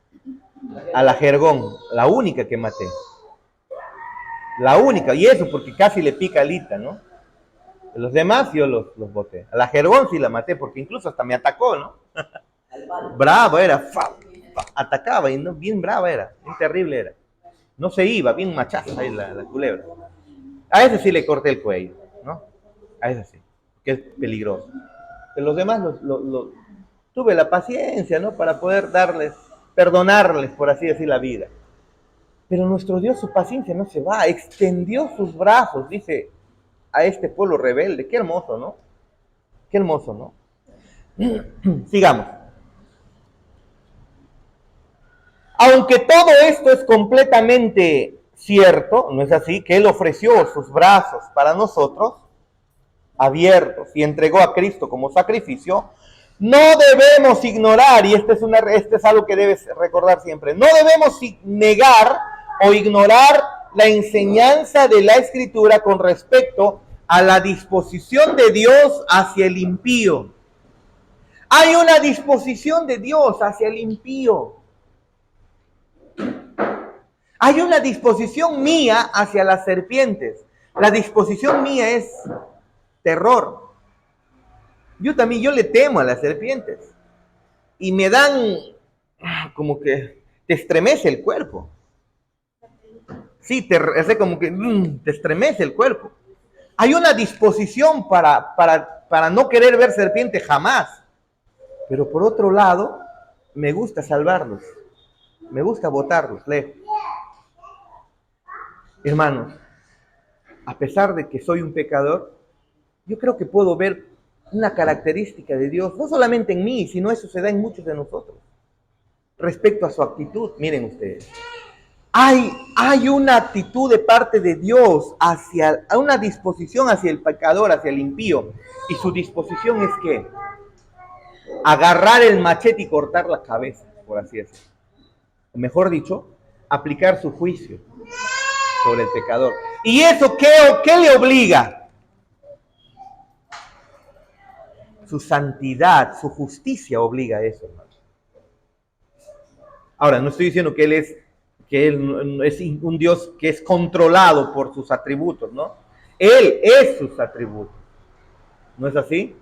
a la jergón, la única que maté. La única, y eso porque casi le pica alita, ¿no? Los demás yo los boté. A la jergón sí la maté porque incluso hasta me atacó, ¿no? Bravo era, atacaba y no, bien brava era, bien terrible era. No se iba, bien machaza ahí la culebra. A ese sí le corté el cuello, ¿no? A ese sí, que es peligroso. De los demás tuve la paciencia, ¿no? Para poder perdonarles, por así decir, la vida. Pero nuestro Dios, su paciencia no se va, extendió sus brazos, dice, a este pueblo rebelde. Qué hermoso, ¿no? Qué hermoso, ¿no? Sigamos. Aunque todo esto es completamente cierto, ¿no es así? Que Él ofreció sus brazos para nosotros, abiertos y entregó a Cristo como sacrificio, no debemos ignorar, y este es algo que debes recordar siempre, no debemos negar o ignorar la enseñanza de la Escritura con respecto a la disposición de Dios hacia el impío. Hay una disposición de Dios hacia el impío. Hay una disposición mía hacia las serpientes. La disposición mía es terror. Yo le temo a las serpientes. Y me dan como que te estremece el cuerpo. Sí, es como que te estremece el cuerpo. Hay una disposición para no querer ver serpiente jamás. Pero por otro lado, me gusta salvarlos. Me gusta botarlos lejos. Hermanos, a pesar de que soy un pecador, yo creo que puedo ver una característica de Dios, no solamente en mí, sino eso se da en muchos de nosotros. Respecto a su actitud, miren ustedes. Hay una actitud de parte de Dios hacia una disposición hacia el pecador, hacia el impío. Y su disposición es ¿qué? Agarrar el machete y cortar la cabeza, por así decirlo. O mejor dicho, aplicar su juicio sobre el pecador. ¿Y eso qué le obliga? Su santidad, su justicia obliga a eso, hermano. Ahora, no estoy diciendo que Él es un Dios que es controlado por sus atributos, ¿no? Él es sus atributos. ¿No es así?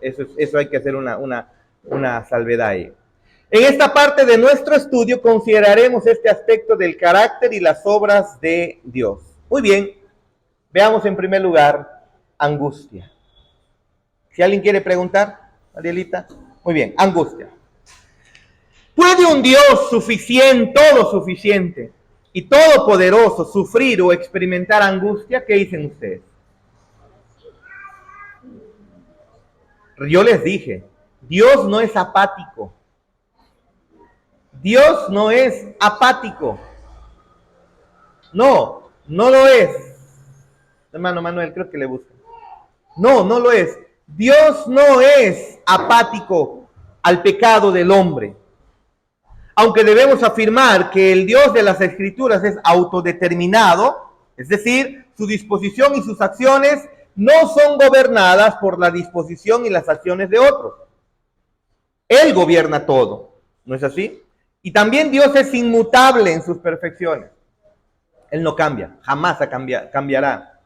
Eso hay que hacer una salvedad ahí. En esta parte de nuestro estudio consideraremos este aspecto del carácter y las obras de Dios. Muy bien, veamos en primer lugar angustia. Si alguien quiere preguntar, Arielita. Muy bien, angustia. ¿Puede un Dios todo suficiente y todopoderoso sufrir o experimentar angustia? ¿Qué dicen ustedes? Yo les dije, Dios no es apático. Dios no es apático. No lo es. Hermano Manuel, creo que le buscan. No lo es. Dios no es apático al pecado del hombre. Aunque debemos afirmar que el Dios de las Escrituras es autodeterminado, es decir, su disposición y sus acciones no son gobernadas por la disposición y las acciones de otros. Él gobierna todo, ¿no es así? Y también Dios es inmutable en sus perfecciones. Él no cambia, jamás cambiará.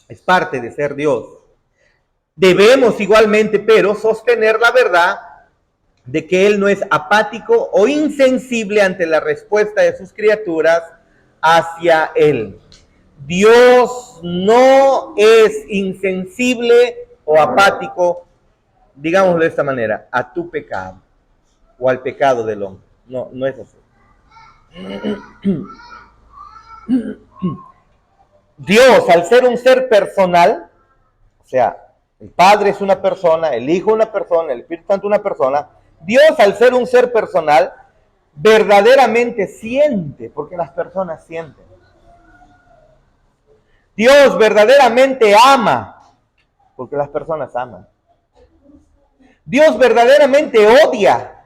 Es parte de ser Dios. Debemos igualmente, pero, sostener la verdad de que Él no es apático o insensible ante la respuesta de sus criaturas hacia Él. Dios no es insensible o apático, digámoslo de esta manera, a tu pecado o al pecado del hombre. No es así. Dios, al ser un ser personal, o sea, el Padre es una persona, el Hijo una persona, el Espíritu Santo una persona, Dios, al ser un ser personal, verdaderamente siente, porque las personas sienten. Dios verdaderamente ama, porque las personas aman. Dios verdaderamente odia.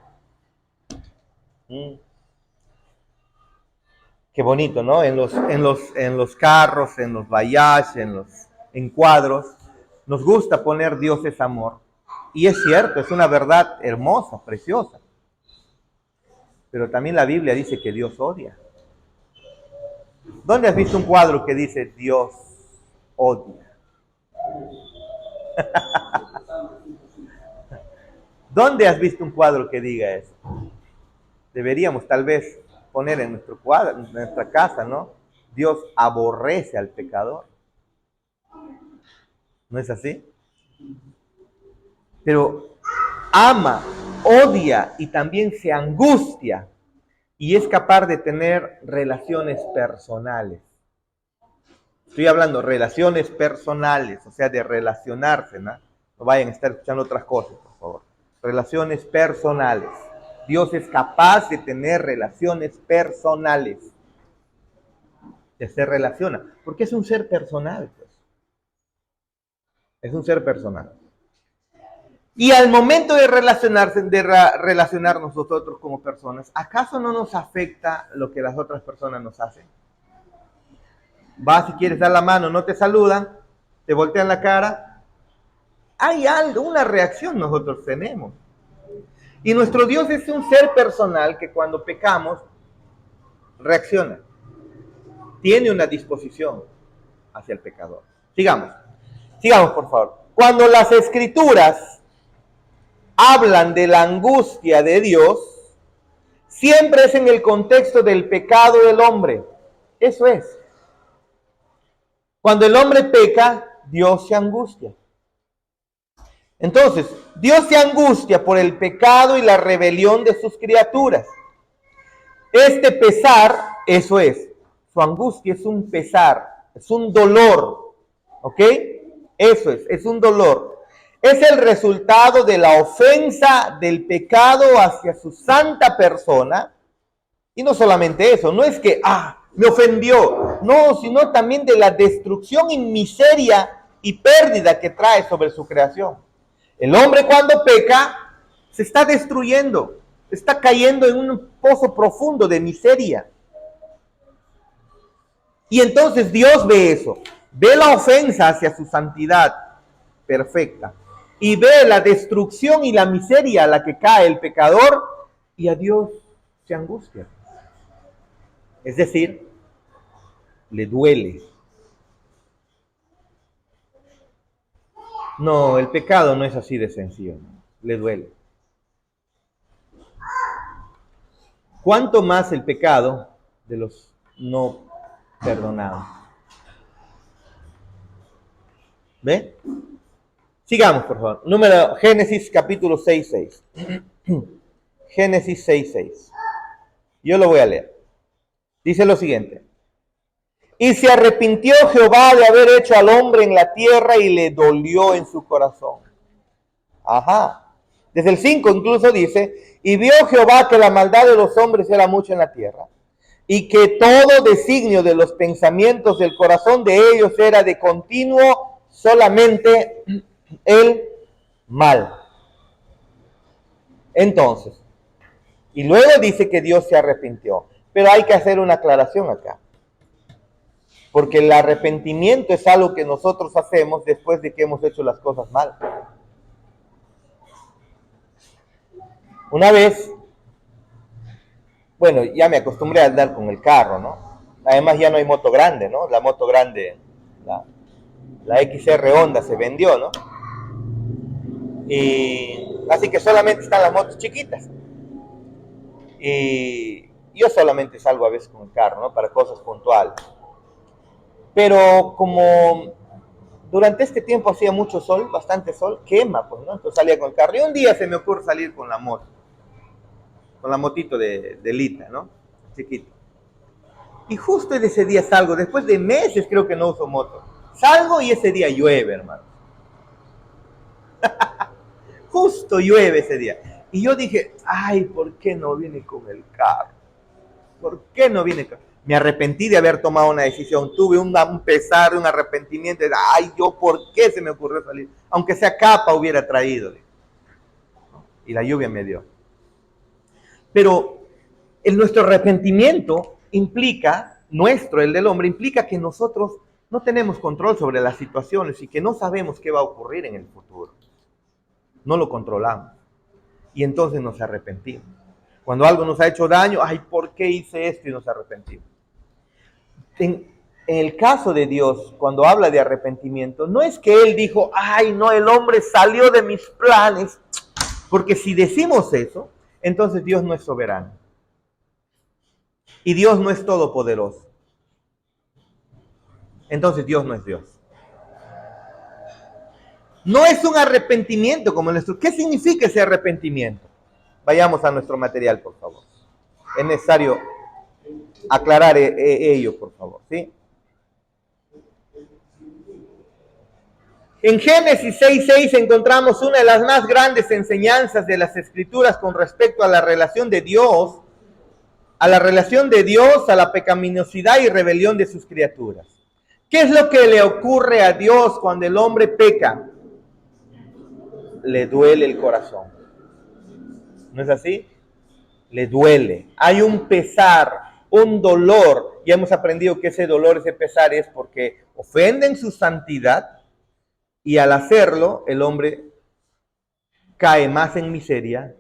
Qué bonito, ¿no? En los carros, en los bayajes, en los encuadros, nos gusta poner Dios es amor. Y es cierto, es una verdad hermosa, preciosa. Pero también la Biblia dice que Dios odia. ¿Dónde has visto un cuadro que dice Dios odia? ¿Dónde has visto un cuadro que diga eso? Deberíamos tal vez poner en nuestro cuadro, en nuestra casa, ¿no? Dios aborrece al pecador. ¿No es así? Pero ama, odia y también se angustia y es capaz de tener relaciones personales. Estoy hablando de relaciones personales, o sea, de relacionarse, ¿no? No vayan a estar escuchando otras cosas, por favor. Relaciones personales. Dios es capaz de tener relaciones personales. Se relaciona, porque es un ser personal, pues. Es un ser personal. Y al momento de relacionarnos nosotros como personas, ¿acaso no nos afecta lo que las otras personas nos hacen? Vas y quieres dar la mano, no te saludan, te voltean la cara. Hay algo, una reacción nosotros tenemos. Y nuestro Dios es un ser personal que cuando pecamos, reacciona. Tiene una disposición hacia el pecador. Sigamos por favor. Cuando las Escrituras hablan de la angustia de Dios, siempre es en el contexto del pecado del hombre. Eso es. Cuando el hombre peca, Dios se angustia. Entonces, Dios se angustia por el pecado y la rebelión de sus criaturas. Este pesar, eso es, su angustia es un pesar, es un dolor, ¿ok? Eso es un dolor. Es el resultado de la ofensa del pecado hacia su santa persona. Y no solamente eso, no es que, me ofendió, no, sino también de la destrucción y miseria y pérdida que trae sobre su creación. El hombre cuando peca, se está destruyendo, está cayendo en un pozo profundo de miseria. Y entonces Dios ve eso, ve la ofensa hacia su santidad perfecta, y ve la destrucción y la miseria a la que cae el pecador, y a Dios se angustia. Es decir, le duele. No, el pecado no es así de sencillo, ¿no? Le duele. ¿Cuánto más el pecado de los no perdonados? ¿Ve? Sigamos, por favor. Génesis capítulo 6:6. Génesis 6:6. Yo lo voy a leer. Dice lo siguiente. Y se arrepintió Jehová de haber hecho al hombre en la tierra y le dolió en su corazón. Ajá. Desde el 5 incluso dice, y vio Jehová que la maldad de los hombres era mucha en la tierra, y que todo designio de los pensamientos del corazón de ellos era de continuo solamente el mal. Entonces, y luego dice que Dios se arrepintió. Pero hay que hacer una aclaración acá. Porque el arrepentimiento es algo que nosotros hacemos después de que hemos hecho las cosas mal. Una vez, bueno, ya me acostumbré a andar con el carro, ¿no? Además ya no hay moto grande, ¿no? La moto grande, la XR Honda se vendió, ¿no? Y así que solamente están las motos chiquitas. Y yo solamente salgo a veces con el carro, ¿no? Para cosas puntuales. Pero como durante este tiempo hacía mucho sol, bastante sol, quema, pues, ¿no? Entonces salía con el carro. Y un día se me ocurre salir con la moto. Con la motito de Lita, ¿no? Chiquito. Y justo en ese día salgo, después de meses creo que no uso moto. Salgo y ese día llueve, hermano. Justo llueve ese día. Y yo dije, ¿por qué no vine con el carro? ¿Por qué no vine con el carro? Me arrepentí de haber tomado una decisión. Tuve un pesar, un arrepentimiento. Yo, ¿por qué se me ocurrió salir? Aunque sea capa hubiera traído. Y la lluvia me dio. Pero nuestro arrepentimiento implica, el del hombre, implica que nosotros no tenemos control sobre las situaciones y que no sabemos qué va a ocurrir en el futuro. No lo controlamos. Y entonces nos arrepentimos. Cuando algo nos ha hecho daño, ¿por qué hice esto? Y nos arrepentimos. En el caso de Dios, cuando habla de arrepentimiento, no es que Él dijo, el hombre salió de mis planes. Porque si decimos eso, entonces Dios no es soberano. Y Dios no es todopoderoso. Entonces Dios no es Dios. No es un arrepentimiento como nuestro. ¿Qué significa ese arrepentimiento? Vayamos a nuestro material, por favor. Es necesario aclarar ello, por favor, ¿sí? En Génesis 6:6 encontramos una de las más grandes enseñanzas de las Escrituras con respecto a la relación de Dios, a la pecaminosidad y rebelión de sus criaturas. ¿Qué es lo que le ocurre a Dios cuando el hombre peca? le duele el corazón. ¿No es así? Le duele. Hay un pesar, un dolor. Ya hemos aprendido que ese dolor, ese pesar es porque ofenden su santidad y al hacerlo el hombre cae más en miseria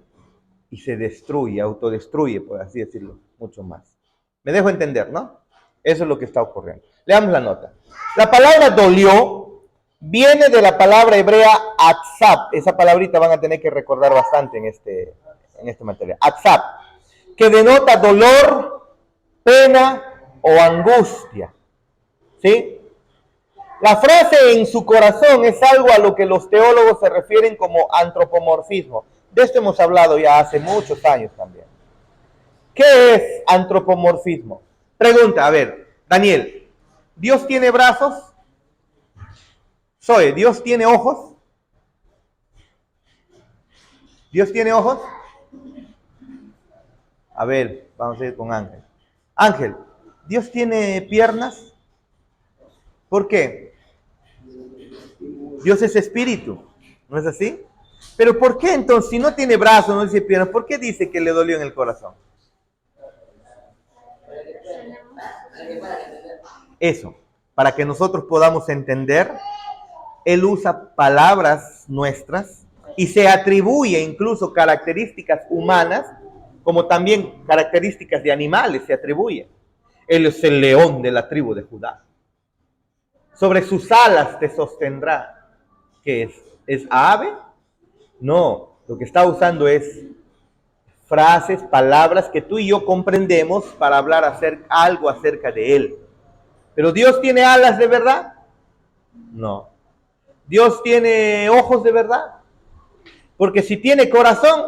y se destruye, autodestruye, por así decirlo, mucho más. Me dejo entender, ¿no? Eso es lo que está ocurriendo. Leamos la nota. La palabra dolió viene de la palabra hebrea atzab. Esa palabrita van a tener que recordar bastante en este material. Atzab, que denota dolor, pena o angustia. ¿Sí? La frase en su corazón es algo a lo que los teólogos se refieren como antropomorfismo. De esto hemos hablado ya hace muchos años también. ¿Qué es antropomorfismo? Pregunta, a ver, Daniel, ¿Dios tiene brazos? Zoe, ¿Dios tiene ojos? ¿Dios tiene ojos? A ver, vamos a ir con Ángel. Ángel, ¿Dios tiene piernas? ¿Por qué? Dios es espíritu, ¿no es así? Pero ¿por qué entonces, si no tiene brazos, no dice piernas, por qué dice que le dolió en el corazón? Eso, para que nosotros podamos entender, Él usa palabras nuestras y se atribuye incluso características humanas, como también características de animales se atribuyen. Él es el león de la tribu de Judá. Sobre sus alas te sostendrá. ¿Qué es? ¿Es ave? No, lo que está usando es frases, palabras que tú y yo comprendemos para hablar algo acerca de Él. ¿Pero Dios tiene alas de verdad? No. ¿Dios tiene ojos de verdad? Porque si tiene corazón,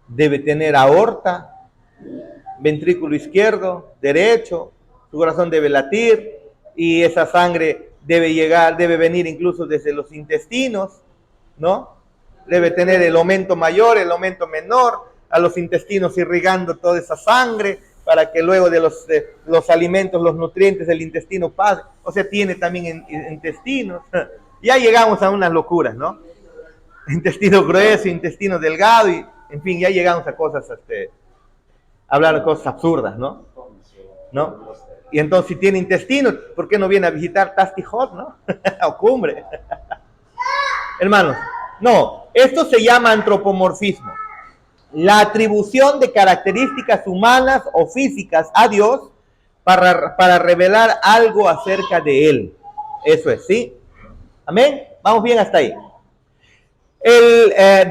debe tener aorta, ventrículo izquierdo, derecho, su corazón debe latir y esa sangre debe venir incluso desde los intestinos, ¿no? Debe tener el aumento mayor, el aumento menor, a los intestinos irrigando toda esa sangre para que luego de los alimentos, los nutrientes del intestino pasen. O sea, tiene también intestinos. Ya llegamos a unas locuras, ¿no? Intestino grueso, intestino delgado, y en fin, ya llegamos a cosas, hablar de cosas absurdas, ¿no? ¿No? Y entonces, si tiene intestino, ¿por qué no viene a visitar Tasty Hot, no? O Cumbre. Hermanos, no, esto se llama antropomorfismo. La atribución de características humanas o físicas a Dios para revelar algo acerca de Él. Eso es, ¿sí? Amén. Vamos bien hasta ahí.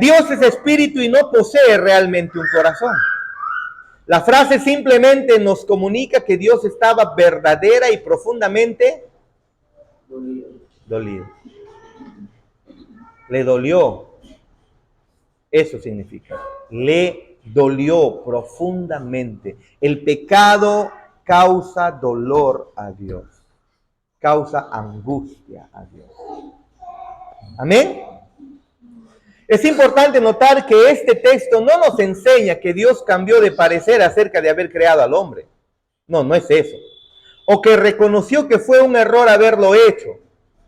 Dios es espíritu y no posee realmente un corazón. La frase simplemente nos comunica que Dios estaba verdadera y profundamente dolido. Le dolió. Eso significa. Le dolió profundamente. El pecado causa dolor a Dios. Causa angustia a Dios. Amén. Es importante notar que este texto no nos enseña que Dios cambió de parecer acerca de haber creado al hombre. No, no es eso. O que reconoció que fue un error haberlo hecho.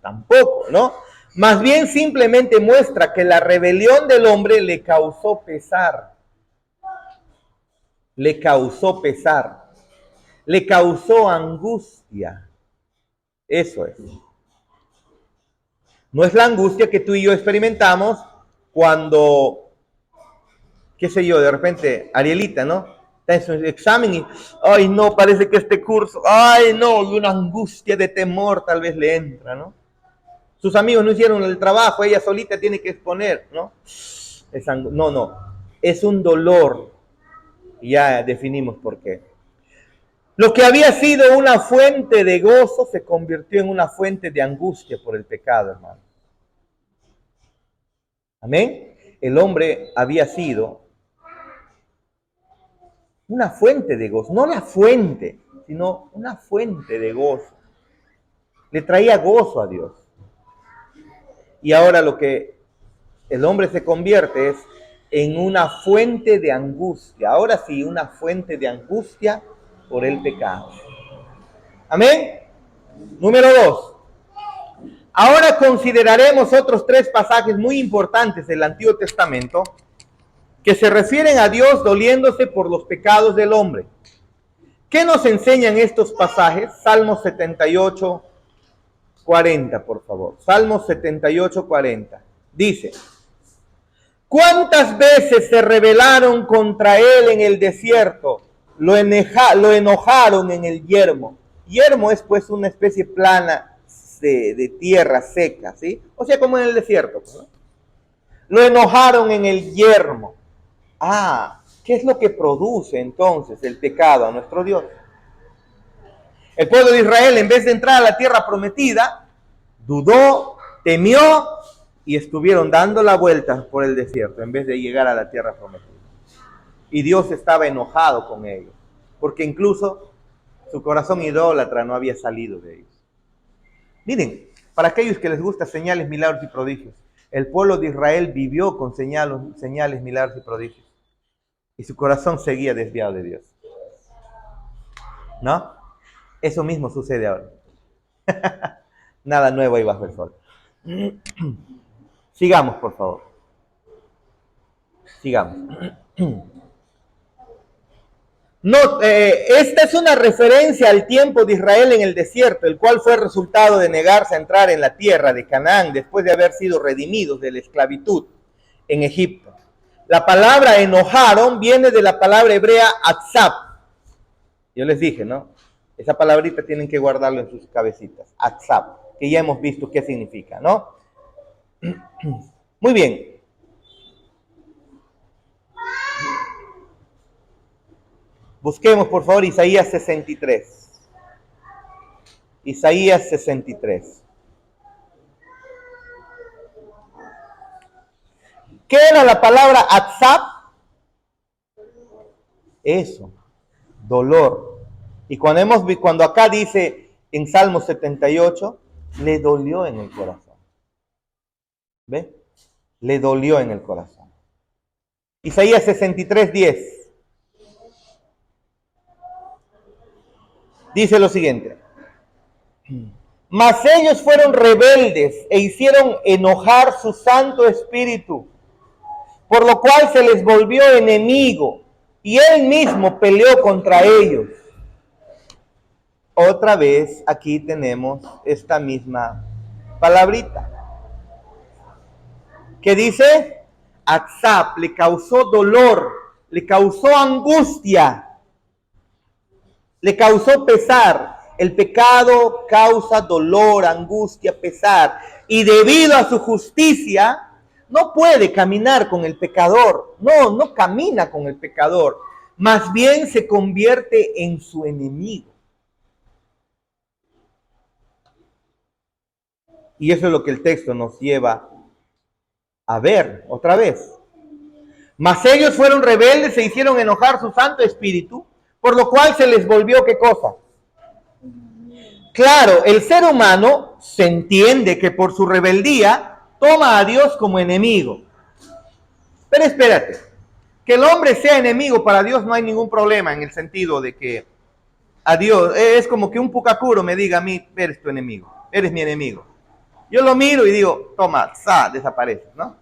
Tampoco, ¿no? Más bien simplemente muestra que la rebelión del hombre le causó pesar. Le causó pesar. Le causó angustia. Eso es. No es la angustia que tú y yo experimentamos cuando, qué sé yo, de repente, Arielita, ¿no? Está en su examen y, ay, no, parece que este curso, ay, no, y una angustia de temor tal vez le entra, ¿no? Sus amigos no hicieron el trabajo, ella solita tiene que exponer, ¿no? No, es un dolor, y ya definimos por qué. Lo que había sido una fuente de gozo se convirtió en una fuente de angustia por el pecado, hermano. Amén. El hombre había sido una fuente de gozo, no la fuente, sino una fuente de gozo. Le traía gozo a Dios. Y ahora lo que el hombre se convierte es en una fuente de angustia. Ahora sí, una fuente de angustia por el pecado. Amén. Número 2. Ahora consideraremos otros 3 pasajes muy importantes del Antiguo Testamento que se refieren a Dios doliéndose por los pecados del hombre. ¿Qué nos enseñan estos pasajes? Salmos 78, 40, por favor. Salmos 78, 40. Dice: ¿cuántas veces se rebelaron contra él en el desierto? Lo enojaron en el yermo. Yermo es pues una especie plana de tierra seca, ¿sí? O sea, como en el desierto, ¿no? Lo enojaron en el yermo. ¿Qué es lo que produce entonces el pecado a nuestro Dios? El pueblo de Israel, en vez de entrar a la tierra prometida, dudó, temió y estuvieron dando la vuelta por el desierto en vez de llegar a la tierra prometida. Y Dios estaba enojado con ellos, porque incluso su corazón idólatra no había salido de ellos. Miren, para aquellos que les gustan señales, milagros y prodigios, el pueblo de Israel vivió con señales, milagros y prodigios. Y su corazón seguía desviado de Dios. ¿No? Eso mismo sucede ahora. Nada nuevo ahí bajo el sol. Sigamos, por favor. Sigamos. Esta es una referencia al tiempo de Israel en el desierto, el cual fue resultado de negarse a entrar en la tierra de Canaán después de haber sido redimidos de la esclavitud en Egipto. La palabra enojaron viene de la palabra hebrea atzab. Yo les dije, ¿no? Esa palabrita tienen que guardarlo en sus cabecitas. Atzab, que ya hemos visto qué significa, ¿no? Muy bien. Busquemos, por favor, Isaías 63. Isaías 63. ¿Qué era la palabra atzab? Eso, dolor. Y cuando acá dice en Salmo 78, le dolió en el corazón. ¿Ve? Le dolió en el corazón. Isaías 63, 10. Dice lo siguiente: mas ellos fueron rebeldes e hicieron enojar su Santo Espíritu, por lo cual se les volvió enemigo, y él mismo peleó contra ellos. Otra vez aquí tenemos esta misma palabrita, que dice, atzab, le causó dolor, le causó angustia, le causó pesar. El pecado causa dolor, angustia, pesar, y debido a su justicia, no puede caminar con el pecador, no camina con el pecador, más bien se convierte en su enemigo. Y eso es lo que el texto nos lleva a ver otra vez. Mas ellos fueron rebeldes, se hicieron enojar su Santo Espíritu, por lo cual se les volvió, ¿qué cosa? Claro, el ser humano se entiende que por su rebeldía toma a Dios como enemigo. Pero espérate, que el hombre sea enemigo para Dios no hay ningún problema, en el sentido de que a Dios es como que un pucacuro me diga a mí, eres tu enemigo, eres mi enemigo. Yo lo miro y digo, toma, desapareces, ¿no?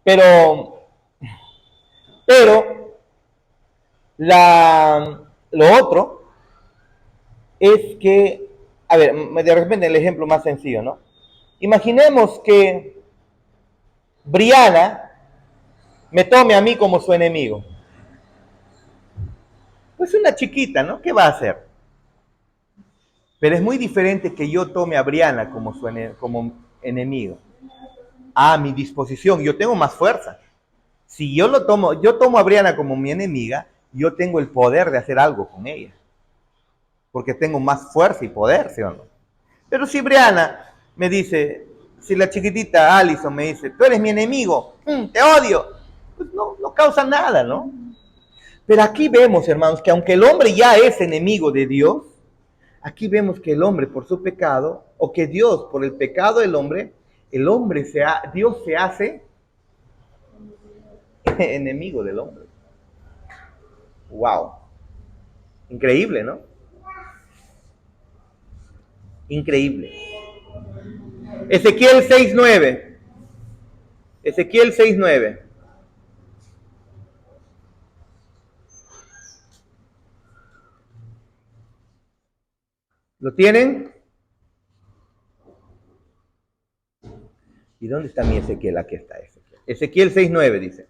Pero lo otro es que, a ver, de repente el ejemplo más sencillo, ¿no? Imaginemos que Briana me tome a mí como su enemigo. Pues una chiquita, ¿no? ¿Qué va a hacer? Pero es muy diferente que yo tome a Briana como enemigo. A mi disposición, yo tengo más fuerza. Si yo tomo a Briana como mi enemiga, yo tengo el poder de hacer algo con ella. Porque tengo más fuerza y poder, ¿sí o no? Pero si Briana me dice, si la chiquitita Alison me dice, tú eres mi enemigo, te odio, pues no causa nada, ¿no? Pero aquí vemos, hermanos, que aunque el hombre ya es enemigo de Dios, aquí vemos que el hombre por su pecado, o que Dios por el pecado del hombre, Dios se hace enemigo del hombre. Wow. Increíble, ¿no? Increíble. Ezequiel 6:9. Ezequiel 6:9. ¿Lo tienen? ¿Y dónde está mi Ezequiel? Aquí está Ezequiel. Ezequiel 6:9 dice: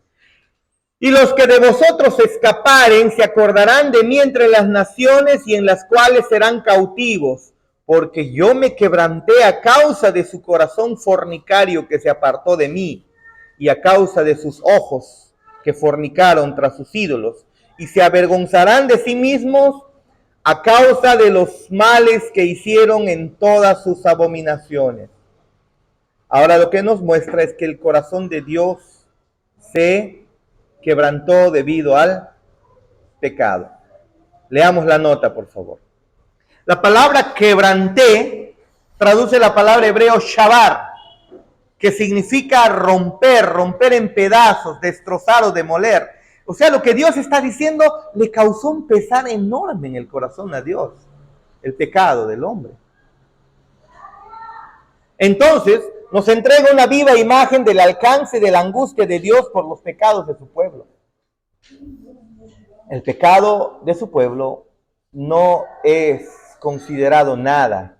y los que de vosotros escaparen se acordarán de mí entre las naciones y en las cuales serán cautivos, porque yo me quebranté a causa de su corazón fornicario que se apartó de mí, y a causa de sus ojos que fornicaron tras sus ídolos, y se avergonzarán de sí mismos a causa de los males que hicieron en todas sus abominaciones. Ahora lo que nos muestra es que el corazón de Dios se quebrantó debido al pecado. Leamos la nota, por favor. La palabra quebranté traduce la palabra hebreo shabar, que significa romper, romper en pedazos, destrozar o demoler. O sea, lo que Dios está diciendo le causó un pesar enorme en el corazón a Dios, el pecado del hombre. Entonces, nos entrega una viva imagen del alcance de la angustia de Dios por los pecados de su pueblo. El pecado de su pueblo no es considerado nada.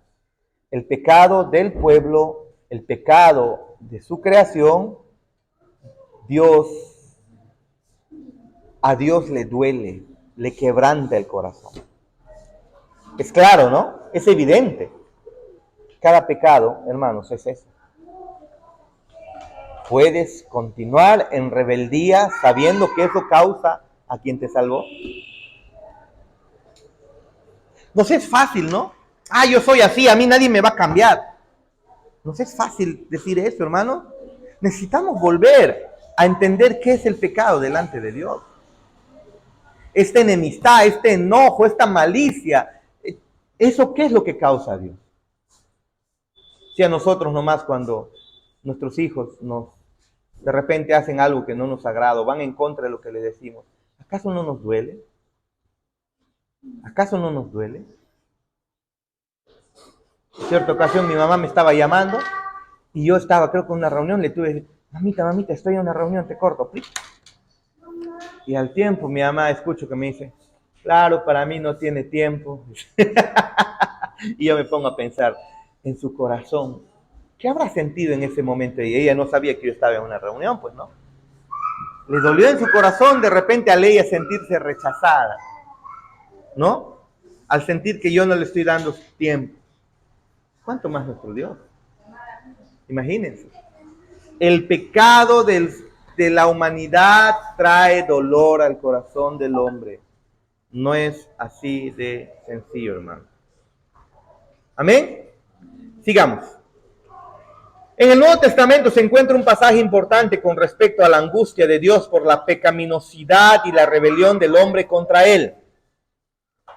El pecado del pueblo, el pecado de su creación, a Dios le duele, le quebranta el corazón. Es claro, ¿no? Es evidente. Cada pecado, hermanos, es eso. ¿Puedes continuar en rebeldía sabiendo que eso causa a quien te salvó? No sé, es fácil, ¿no? Yo soy así, a mí nadie me va a cambiar. No sé, es fácil decir eso, hermano. Necesitamos volver a entender qué es el pecado delante de Dios. Esta enemistad, este enojo, esta malicia, ¿eso qué es lo que causa a Dios? Si a nosotros nomás cuando nuestros hijos de repente hacen algo que no nos agrada, van en contra de lo que le decimos, ¿acaso no nos duele? ¿Acaso no nos duele? En cierta ocasión mi mamá me estaba llamando y yo estaba, creo que en una reunión, le tuve que decir, mamita, estoy en una reunión, te corto. Y al tiempo mi mamá escucho que me dice, claro, para mí no tiene tiempo. Y yo me pongo a pensar en su corazón, ¿qué habrá sentido en ese momento? Y ella no sabía que yo estaba en una reunión, pues no. Le dolió en su corazón de repente al ella sentirse rechazada, ¿no? Al sentir que yo no le estoy dando tiempo. ¿Cuánto más nuestro Dios? Imagínense. El pecado de la humanidad trae dolor al corazón del hombre. No es así de sencillo, hermano. Amén. Sigamos. En el Nuevo Testamento se encuentra un pasaje importante con respecto a la angustia de Dios por la pecaminosidad y la rebelión del hombre contra él.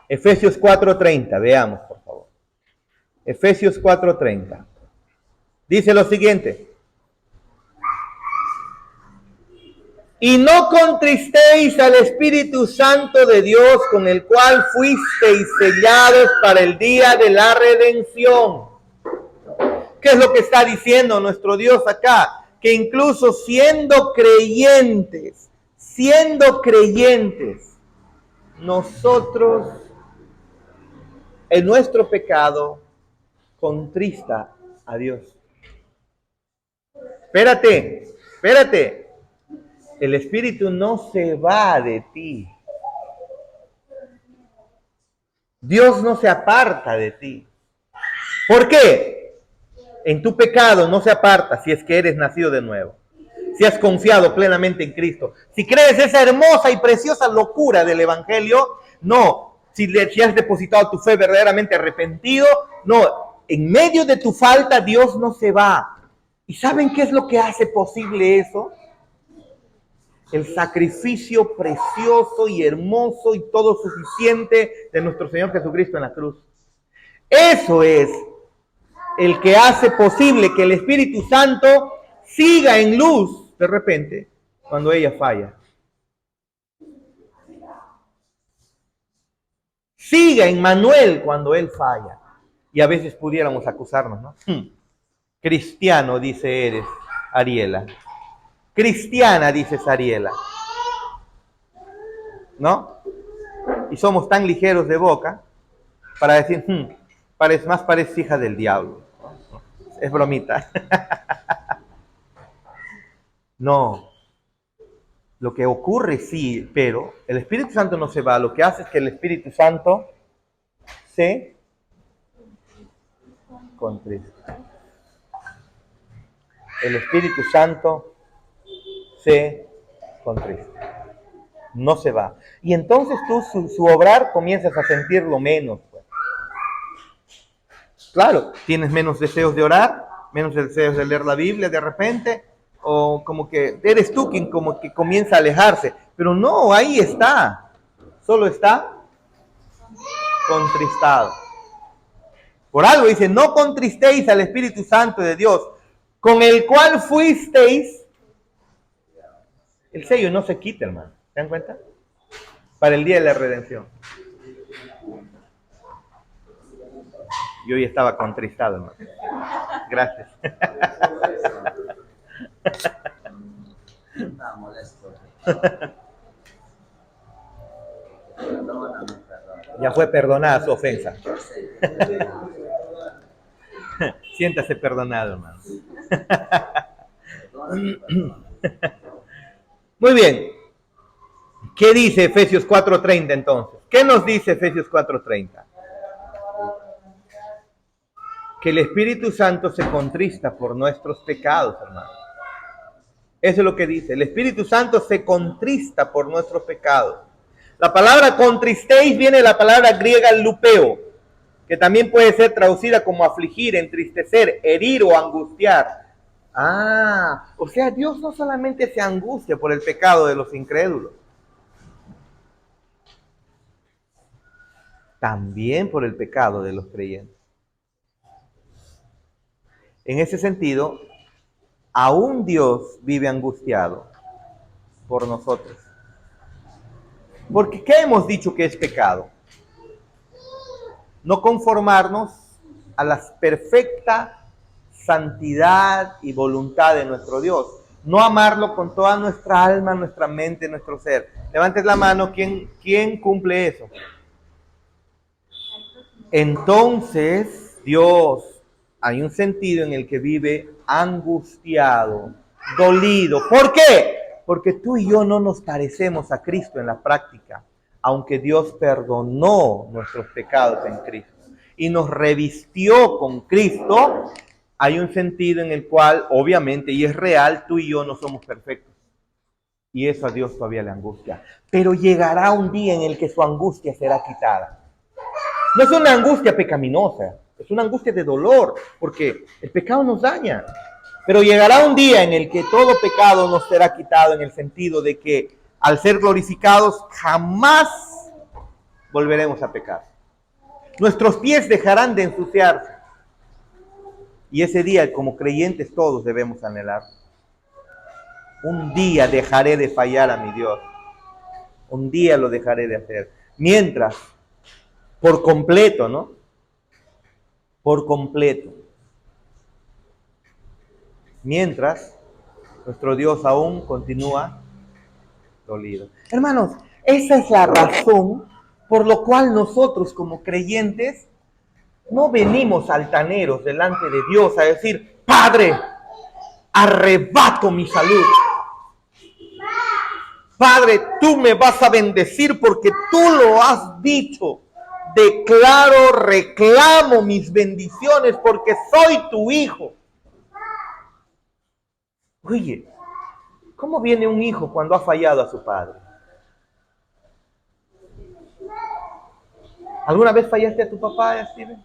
Efesios 4:30, veamos por favor. Efesios 4:30. Dice lo siguiente. Y no contristéis al Espíritu Santo de Dios, con el cual fuisteis sellados para el día de la redención. ¿Qué es lo que está diciendo nuestro Dios acá? Que incluso siendo creyentes, nosotros, en nuestro pecado, contrista a Dios. Espérate. El Espíritu no se va de ti. Dios no se aparta de ti. ¿Por qué? En tu pecado no se aparta si es que eres nacido de nuevo. Si has confiado plenamente en Cristo. Si crees esa hermosa y preciosa locura del Evangelio, no. Si has depositado tu fe verdaderamente arrepentido, no. En medio de tu falta, Dios no se va. ¿Y saben qué es lo que hace posible eso? El sacrificio precioso y hermoso y todo suficiente de nuestro Señor Jesucristo en la cruz. Eso es el que hace posible que el Espíritu Santo siga en luz de repente cuando ella falla. Siga en Manuel cuando él falla. Y a veces pudiéramos acusarnos, ¿no? Cristiano, dice eres, Ariela. Cristiana, dices Ariela. ¿No? Y somos tan ligeros de boca para decir, pareces hija del diablo. Es bromita. No. Lo que ocurre sí, pero el Espíritu Santo no se va. Lo que hace es que el Espíritu Santo se contrista. El Espíritu Santo se contrista. No se va. Y entonces tú, su obrar, comienzas a sentirlo menos. Pues. Claro, tienes menos deseos de orar, menos deseos de leer la Biblia de repente, o como que eres tú quien como que comienza a alejarse. Pero no, ahí está. Solo está contristado. Por algo dice, no contristéis al Espíritu Santo de Dios, con el cual fuisteis. El sello no se quita, hermano. ¿Se dan cuenta? Para el día de la redención. Yo ya estaba contristado, hermano. Gracias. Está molesto. Perdóname, perdón. Ya fue perdonada su ofensa. Siéntase perdonado, hermano. Muy bien. ¿Qué dice Efesios 4:30 entonces? ¿Qué nos dice Efesios 4:30? Que el Espíritu Santo se contrista por nuestros pecados, hermano. Eso es lo que dice. El Espíritu Santo se contrista por nuestros pecados. La palabra contristéis viene de la palabra griega lupeo, que también puede ser traducida como afligir, entristecer, herir o angustiar. O sea, Dios no solamente se angustia por el pecado de los incrédulos, también por el pecado de los creyentes. En ese sentido, aún Dios vive angustiado por nosotros. Porque ¿qué hemos dicho que es pecado? No conformarnos a la perfecta santidad y voluntad de nuestro Dios. No amarlo con toda nuestra alma, nuestra mente, nuestro ser. Levantes la mano, ¿quién cumple eso? Entonces, Dios, hay un sentido en el que vive angustiado, dolido. ¿Por qué? Porque tú y yo no nos parecemos a Cristo en la práctica, aunque Dios perdonó nuestros pecados en Cristo y nos revistió con Cristo. Hay un sentido en el cual, obviamente, y es real, tú y yo no somos perfectos. Y eso a Dios todavía le angustia. Pero llegará un día en el que su angustia será quitada. No es una angustia pecaminosa, es una angustia de dolor, porque el pecado nos daña. Pero llegará un día en el que todo pecado nos será quitado, en el sentido de que al ser glorificados jamás volveremos a pecar. Nuestros pies dejarán de ensuciarse. Y ese día, como creyentes, todos debemos anhelar. Un día dejaré de fallar a mi Dios. Un día lo dejaré de hacer. Mientras, por completo, ¿no? Por completo. Mientras, nuestro Dios aún continúa dolido. Hermanos, esa es la razón por la cual nosotros como creyentes no venimos altaneros delante de Dios a decir, Padre, arrebato mi salud. Padre, tú me vas a bendecir porque tú lo has dicho. Declaro, reclamo mis bendiciones porque soy tu hijo. Oye, ¿cómo viene un hijo cuando ha fallado a su padre? ¿Alguna vez fallaste a tu papá, Steven?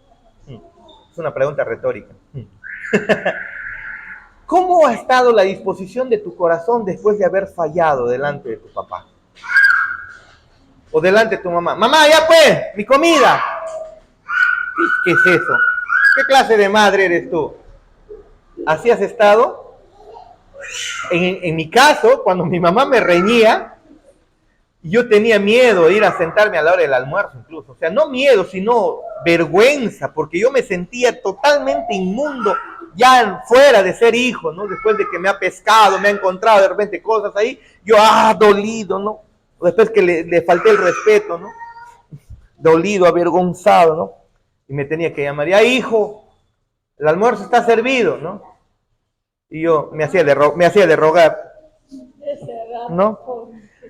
Es una pregunta retórica. ¿Cómo ha estado la disposición de tu corazón después de haber fallado delante de tu papá? O delante de tu mamá. Mamá, ya pues, mi comida. ¿Qué es eso? ¿Qué clase de madre eres tú? ¿Así has estado? En mi caso, cuando mi mamá me reñía, Y yo tenía miedo de ir a sentarme a la hora del almuerzo incluso. O sea, no miedo, sino vergüenza, porque yo me sentía totalmente inmundo, ya fuera de ser hijo, ¿no? Después de que me ha pescado, me ha encontrado de repente cosas ahí, yo, dolido, ¿no? Después que le falté el respeto, ¿no? Dolido, avergonzado, ¿no? Y me tenía que llamar, ya hijo, el almuerzo está servido, ¿no? Y yo me hacía de rogar, ¿no?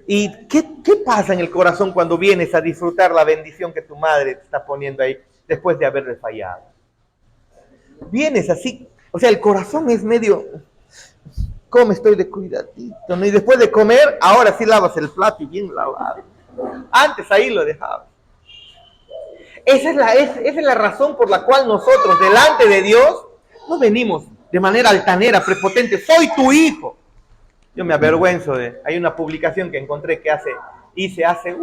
¿Y qué pasa en el corazón cuando vienes a disfrutar la bendición que tu madre te está poniendo ahí después de haberle fallado? Vienes así, o sea, el corazón es medio, ¿cómo estoy de cuidadito, ¿no? Y después de comer, ahora sí lavas el plato y bien lavado. Antes ahí lo dejabas. Esa es la razón por la cual nosotros, delante de Dios, no venimos de manera altanera, prepotente. Soy tu hijo. Yo me avergüenzo hay una publicación que encontré que hice hace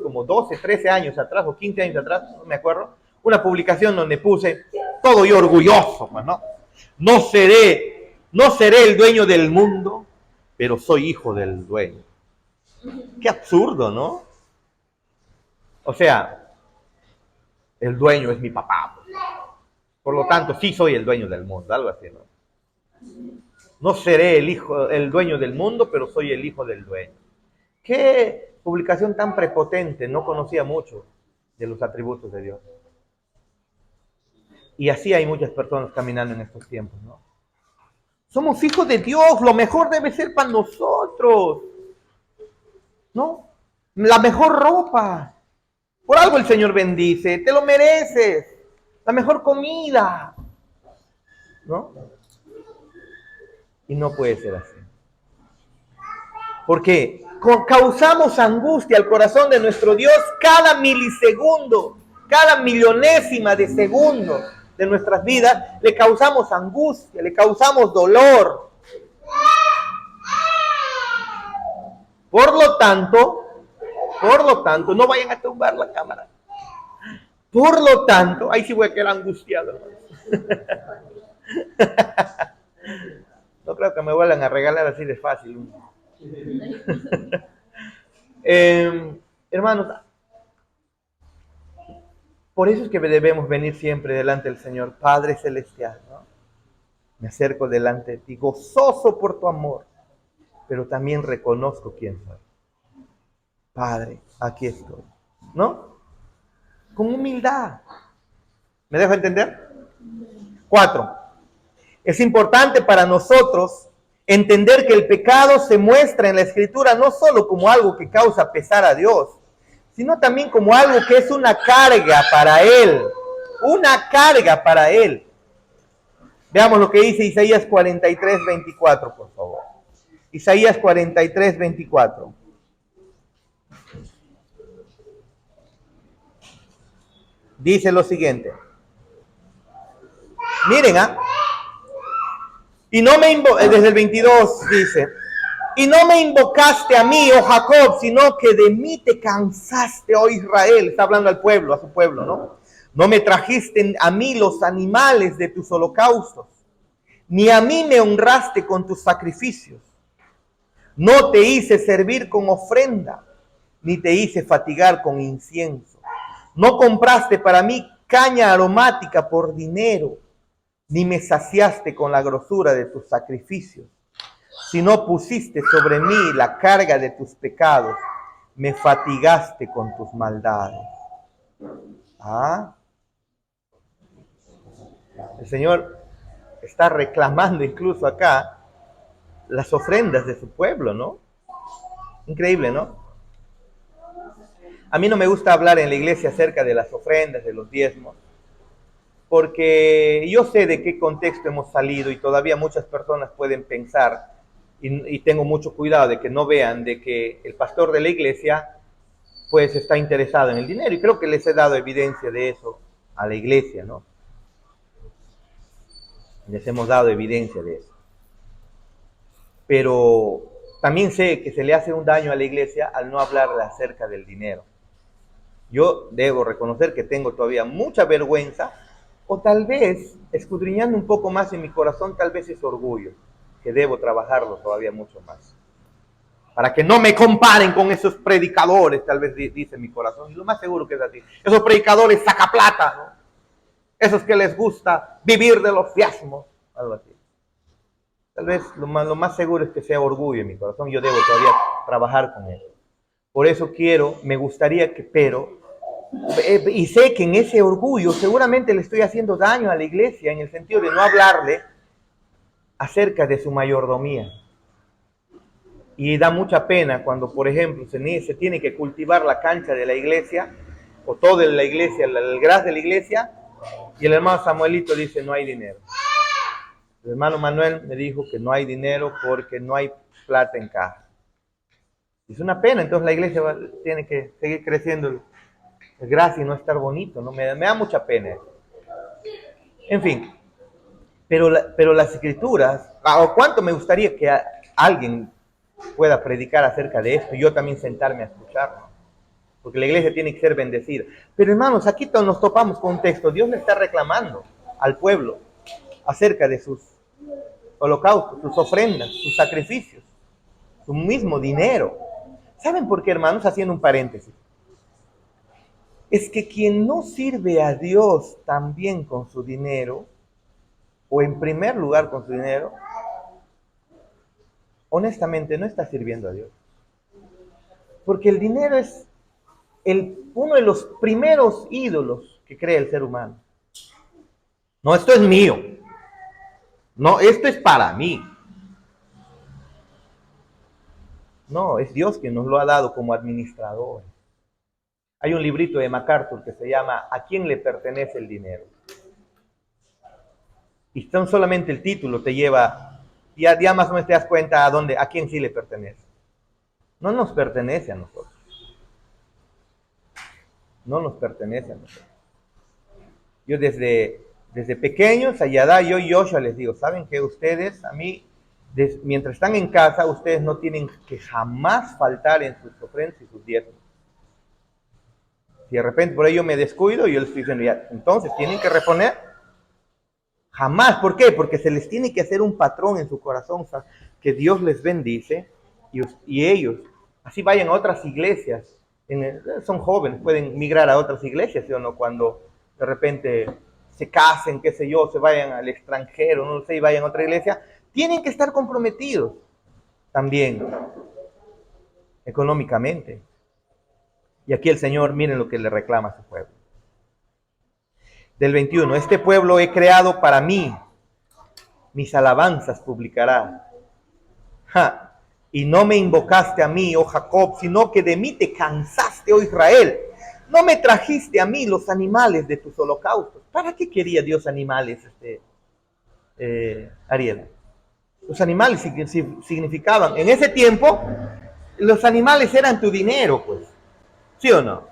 como 12, 13 años atrás, o 15 años atrás, no me acuerdo. Una publicación donde puse, todo yo orgulloso, pues, ¿no? No seré el dueño del mundo, pero soy hijo del dueño. Qué absurdo, ¿no? O sea, el dueño es mi papá. Por lo tanto, sí soy el dueño del mundo, algo así, ¿no? No seré el dueño del mundo, pero soy el hijo del dueño. Qué publicación tan prepotente, no conocía mucho de los atributos de Dios. Y así hay muchas personas caminando en estos tiempos, ¿no? Somos hijos de Dios, lo mejor debe ser para nosotros, ¿no? La mejor ropa. Por algo el Señor bendice, te lo mereces. La mejor comida, ¿no? Y no puede ser así. Porque causamos angustia al corazón de nuestro Dios cada milisegundo, cada millonésima de segundo de nuestras vidas. Le causamos angustia, le causamos dolor. Por lo tanto, no vayan a tumbar la cámara. Por lo tanto, ahí sí voy a quedar angustiado. No creo que me vuelvan a regalar así de fácil. Hermanos, por eso es que debemos venir siempre delante del Señor, Padre Celestial, ¿no? Me acerco delante de ti, gozoso por tu amor, pero también reconozco quién soy. Padre, aquí estoy, ¿no? Con humildad. ¿Me dejo entender? 4. Es importante para nosotros entender que el pecado se muestra en la Escritura no solo como algo que causa pesar a Dios, sino también como algo que es una carga para Él. Una carga para Él. Veamos lo que dice Isaías 43:24, por favor. Isaías 43:24. Dice lo siguiente. Miren, y no me desde el 22 dice, y no me invocaste a mí, oh Jacob, sino que de mí te cansaste, oh Israel. Está hablando al pueblo, a su pueblo, ¿no? No me trajiste a mí los animales de tus holocaustos, ni a mí me honraste con tus sacrificios. No te hice servir con ofrenda, ni te hice fatigar con incienso. No compraste para mí caña aromática por dinero, ni me saciaste con la grosura de tus sacrificios, sino pusiste sobre mí la carga de tus pecados, me fatigaste con tus maldades. El Señor está reclamando incluso acá las ofrendas de su pueblo, ¿no? Increíble, ¿no? A mí no me gusta hablar en la iglesia acerca de las ofrendas, de los diezmos, porque yo sé de qué contexto hemos salido y todavía muchas personas pueden pensar, y tengo mucho cuidado de que no vean de que el pastor de la iglesia pues está interesado en el dinero, y creo que les he dado evidencia de eso a la iglesia, ¿no? Les hemos dado evidencia de eso. Pero también sé que se le hace un daño a la iglesia al no hablarle acerca del dinero. Yo debo reconocer que tengo todavía mucha vergüenza, o tal vez, escudriñando un poco más en mi corazón, tal vez es orgullo, que debo trabajarlo todavía mucho más. para que no me comparen con esos predicadores, tal vez dice mi corazón, y lo más seguro que es así. Esos predicadores sacaplata, ¿no? Esos que les gusta vivir de los fiasmos, algo así. Tal vez lo más seguro es que sea orgullo en mi corazón, yo debo todavía trabajar con eso. Por eso me gustaría que, y sé que en ese orgullo seguramente le estoy haciendo daño a la iglesia en el sentido de no hablarle acerca de su mayordomía. Y da mucha pena cuando, por ejemplo, se tiene que cultivar la cancha de la iglesia, o toda la iglesia, el gras de la iglesia, y el hermano Samuelito dice, no hay dinero. El hermano Manuel me dijo que no hay dinero porque no hay plata en caja. Es una pena, entonces la iglesia tiene que seguir creciendo el gras y no estar bonito, ¿no? Me da mucha pena eso. En fin, pero las escrituras, o cuánto me gustaría que alguien pueda predicar acerca de esto y yo también sentarme a escucharlo, porque la iglesia tiene que ser bendecida. Pero hermanos, aquí nos topamos con un texto. Dios le está reclamando al pueblo acerca de sus holocaustos, sus ofrendas, sus sacrificios, su mismo dinero. ¿Saben por qué, hermanos? Haciendo un paréntesis. Es que quien no sirve a Dios también con su dinero, o en primer lugar con su dinero, honestamente no está sirviendo a Dios. Porque el dinero es uno de los primeros ídolos que crea el ser humano. No, esto es mío. No, esto es para mí. No, es Dios quien nos lo ha dado como administrador. Hay un librito de MacArthur que se llama ¿A quién le pertenece el dinero? Y tan solamente el título te lleva, ya más o menos te das cuenta a quién sí le pertenece. No nos pertenece a nosotros. No nos pertenece a nosotros. Yo desde pequeños, a Yadá, yo y Joshua les digo, ¿saben que ustedes, a mí, mientras están en casa, ustedes no tienen que jamás faltar en sus ofrendas y sus diezmos? Si de repente por ello me descuido, yo les estoy diciendo, ya, entonces tienen que reponer. Jamás. ¿Por qué? Porque se les tiene que hacer un patrón en su corazón, que Dios les bendice y ellos, así vayan a otras iglesias, son jóvenes, pueden migrar a otras iglesias, ¿sí o no? Cuando de repente se casen, qué sé yo, se vayan al extranjero, no sé, y vayan a otra iglesia, tienen que estar comprometidos también económicamente. Y aquí el Señor, miren lo que le reclama a su pueblo. Del 21, este pueblo he creado para mí, mis alabanzas publicará. Y no me invocaste a mí, oh Jacob, sino que de mí te cansaste, oh Israel. No me trajiste a mí los animales de tus holocaustos. ¿Para qué quería Dios animales, Ariel? Los animales significaban, en ese tiempo, los animales eran tu dinero, pues. ¿Sí o no?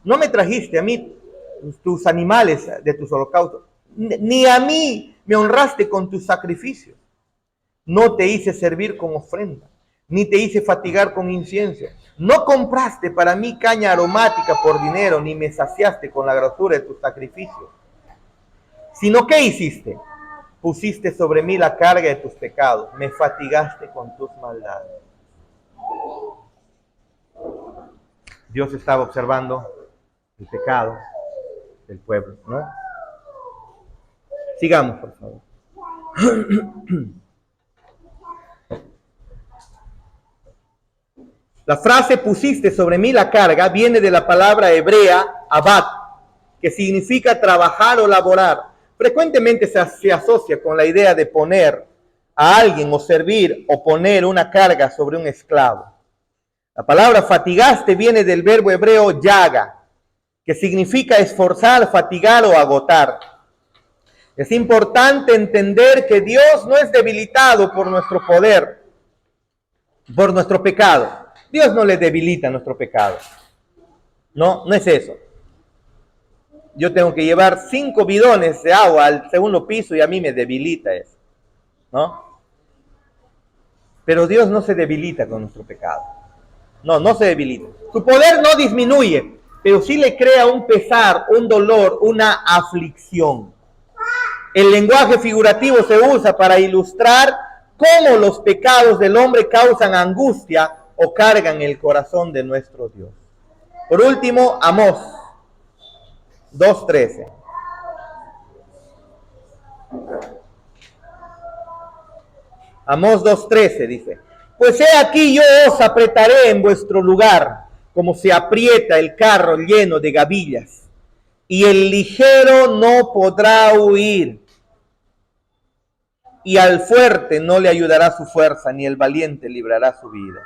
No me trajiste a mí tus animales de tus holocaustos, ni a mí me honraste con tus sacrificios. No te hice servir con ofrenda, ni te hice fatigar con incienso. No compraste para mí caña aromática por dinero, ni me saciaste con la grosura de tus sacrificios. Sino, ¿qué hiciste? Pusiste sobre mí la carga de tus pecados, me fatigaste con tus maldades. Dios estaba observando el pecado del pueblo, ¿no? Sigamos, por favor. La frase pusiste sobre mí la carga viene de la palabra hebrea abad, que significa trabajar o laborar. Frecuentemente se asocia con la idea de poner a alguien o servir o poner una carga sobre un esclavo. La palabra fatigaste viene del verbo hebreo yaga, que significa esforzar, fatigar o agotar. Es importante entender que Dios no es debilitado por nuestro poder, por nuestro pecado. Dios no le debilita nuestro pecado. No es eso. Yo tengo que llevar 5 bidones de agua al segundo piso y a mí me debilita eso, ¿no? Pero Dios no se debilita con nuestro pecado. No se debilita. Su poder no disminuye, pero sí le crea un pesar, un dolor, una aflicción. El lenguaje figurativo se usa para ilustrar cómo los pecados del hombre causan angustia o cargan el corazón de nuestro Dios. Por último, Amós 2:13. Amós 2:13 dice: pues he aquí yo os apretaré en vuestro lugar, como se aprieta el carro lleno de gavillas, y el ligero no podrá huir, y al fuerte no le ayudará su fuerza, ni el valiente librará su vida.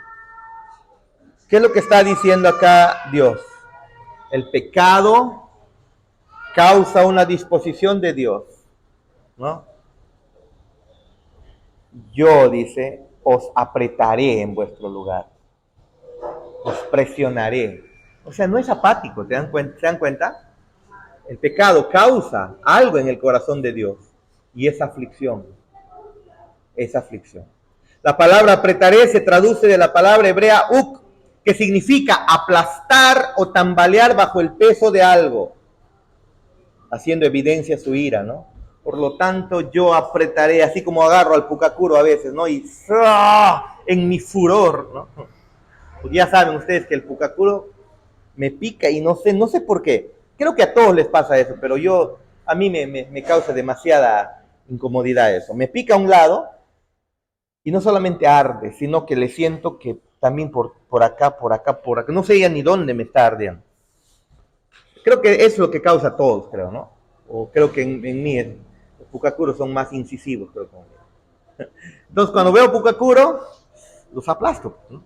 ¿Qué es lo que está diciendo acá Dios? El pecado causa una disposición de Dios, ¿no? Yo, dice, os apretaré en vuestro lugar, os presionaré. O sea, no es apático, ¿se dan cuenta? El pecado causa algo en el corazón de Dios, y es aflicción. Es aflicción. La palabra apretaré se traduce de la palabra hebrea uk, que significa aplastar o tambalear bajo el peso de algo, haciendo evidencia su ira, ¿no? Por lo tanto, yo apretaré, así como agarro al pucacuro a veces, ¿no? Y en mi furor, ¿no? Pues ya saben ustedes que el pucacuro me pica y no sé por qué. Creo que a todos les pasa eso, pero a mí me causa demasiada incomodidad eso. Me pica a un lado y no solamente arde, sino que le siento que también por acá, no sé ya ni dónde me está ardiendo. Creo que eso es lo que causa a todos, creo, ¿no? O creo que en mí los pucacuros son más incisivos, creo que. Entonces, cuando veo pucacuro, los aplasto, ¿no?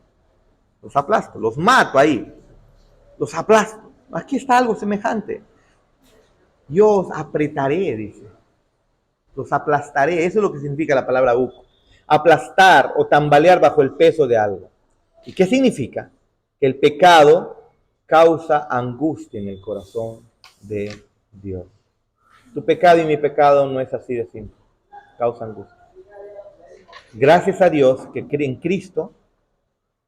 Los aplasto, los mato ahí, los aplasto. Aquí está algo semejante. Yo os apretaré, dice. Los aplastaré, eso es lo que significa la palabra uco. Aplastar o tambalear bajo el peso de algo. ¿Y qué significa? Que el pecado causa angustia en el corazón de Dios. Tu pecado y mi pecado no es así de simple. Causa angustia. Gracias a Dios que en Cristo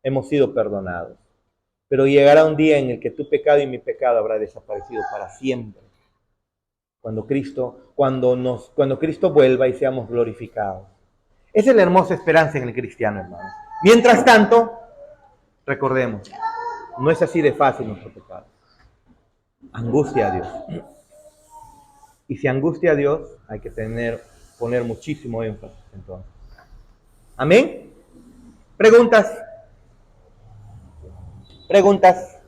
hemos sido perdonados. Pero llegará un día en el que tu pecado y mi pecado habrá desaparecido para siempre. Cuando Cristo vuelva y seamos glorificados. Esa es la hermosa esperanza en el cristiano, hermano. Mientras tanto, recordemos, no es así de fácil nuestro pecado. Angustia a Dios. Y si angustia a Dios, hay que poner muchísimo énfasis entonces. ¿Amén? ¿Preguntas? ¿Preguntas?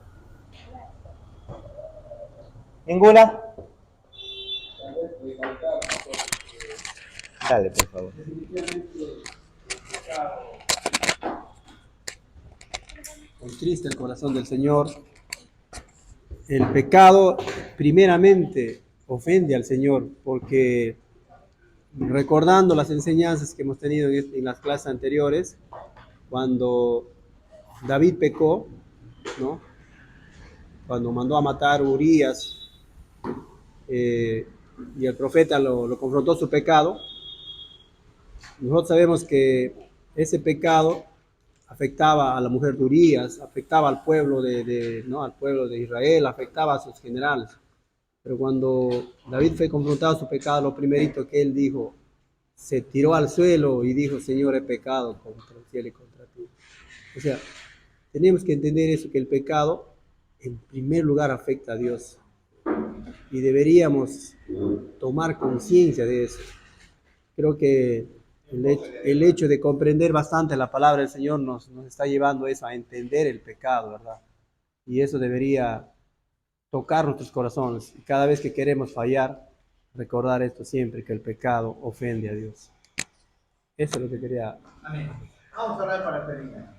¿Ninguna? Dale, por favor. Contrista el corazón del Señor. El pecado primeramente ofende al Señor, porque recordando las enseñanzas que hemos tenido en las clases anteriores, cuando David pecó, ¿no? Cuando mandó a matar a Urías, y el profeta lo confrontó su pecado, nosotros sabemos que ese pecado afectaba a la mujer de Urías, afectaba al pueblo al pueblo de Israel, afectaba a sus generales. Pero cuando David fue confrontado a su pecado, lo primerito que él dijo, se tiró al suelo y dijo: Señor, he pecado contra el cielo y contra ti. O sea, tenemos que entender eso, que el pecado en primer lugar afecta a Dios. Y deberíamos tomar conciencia de eso. Creo que el hecho de comprender bastante la palabra del Señor nos está llevando eso, a entender el pecado, ¿verdad? Y eso debería tocar nuestros corazones. Y cada vez que queremos fallar, recordar esto siempre, que el pecado ofende a Dios. Eso es lo que quería. Amén. Vamos a orar para terminar.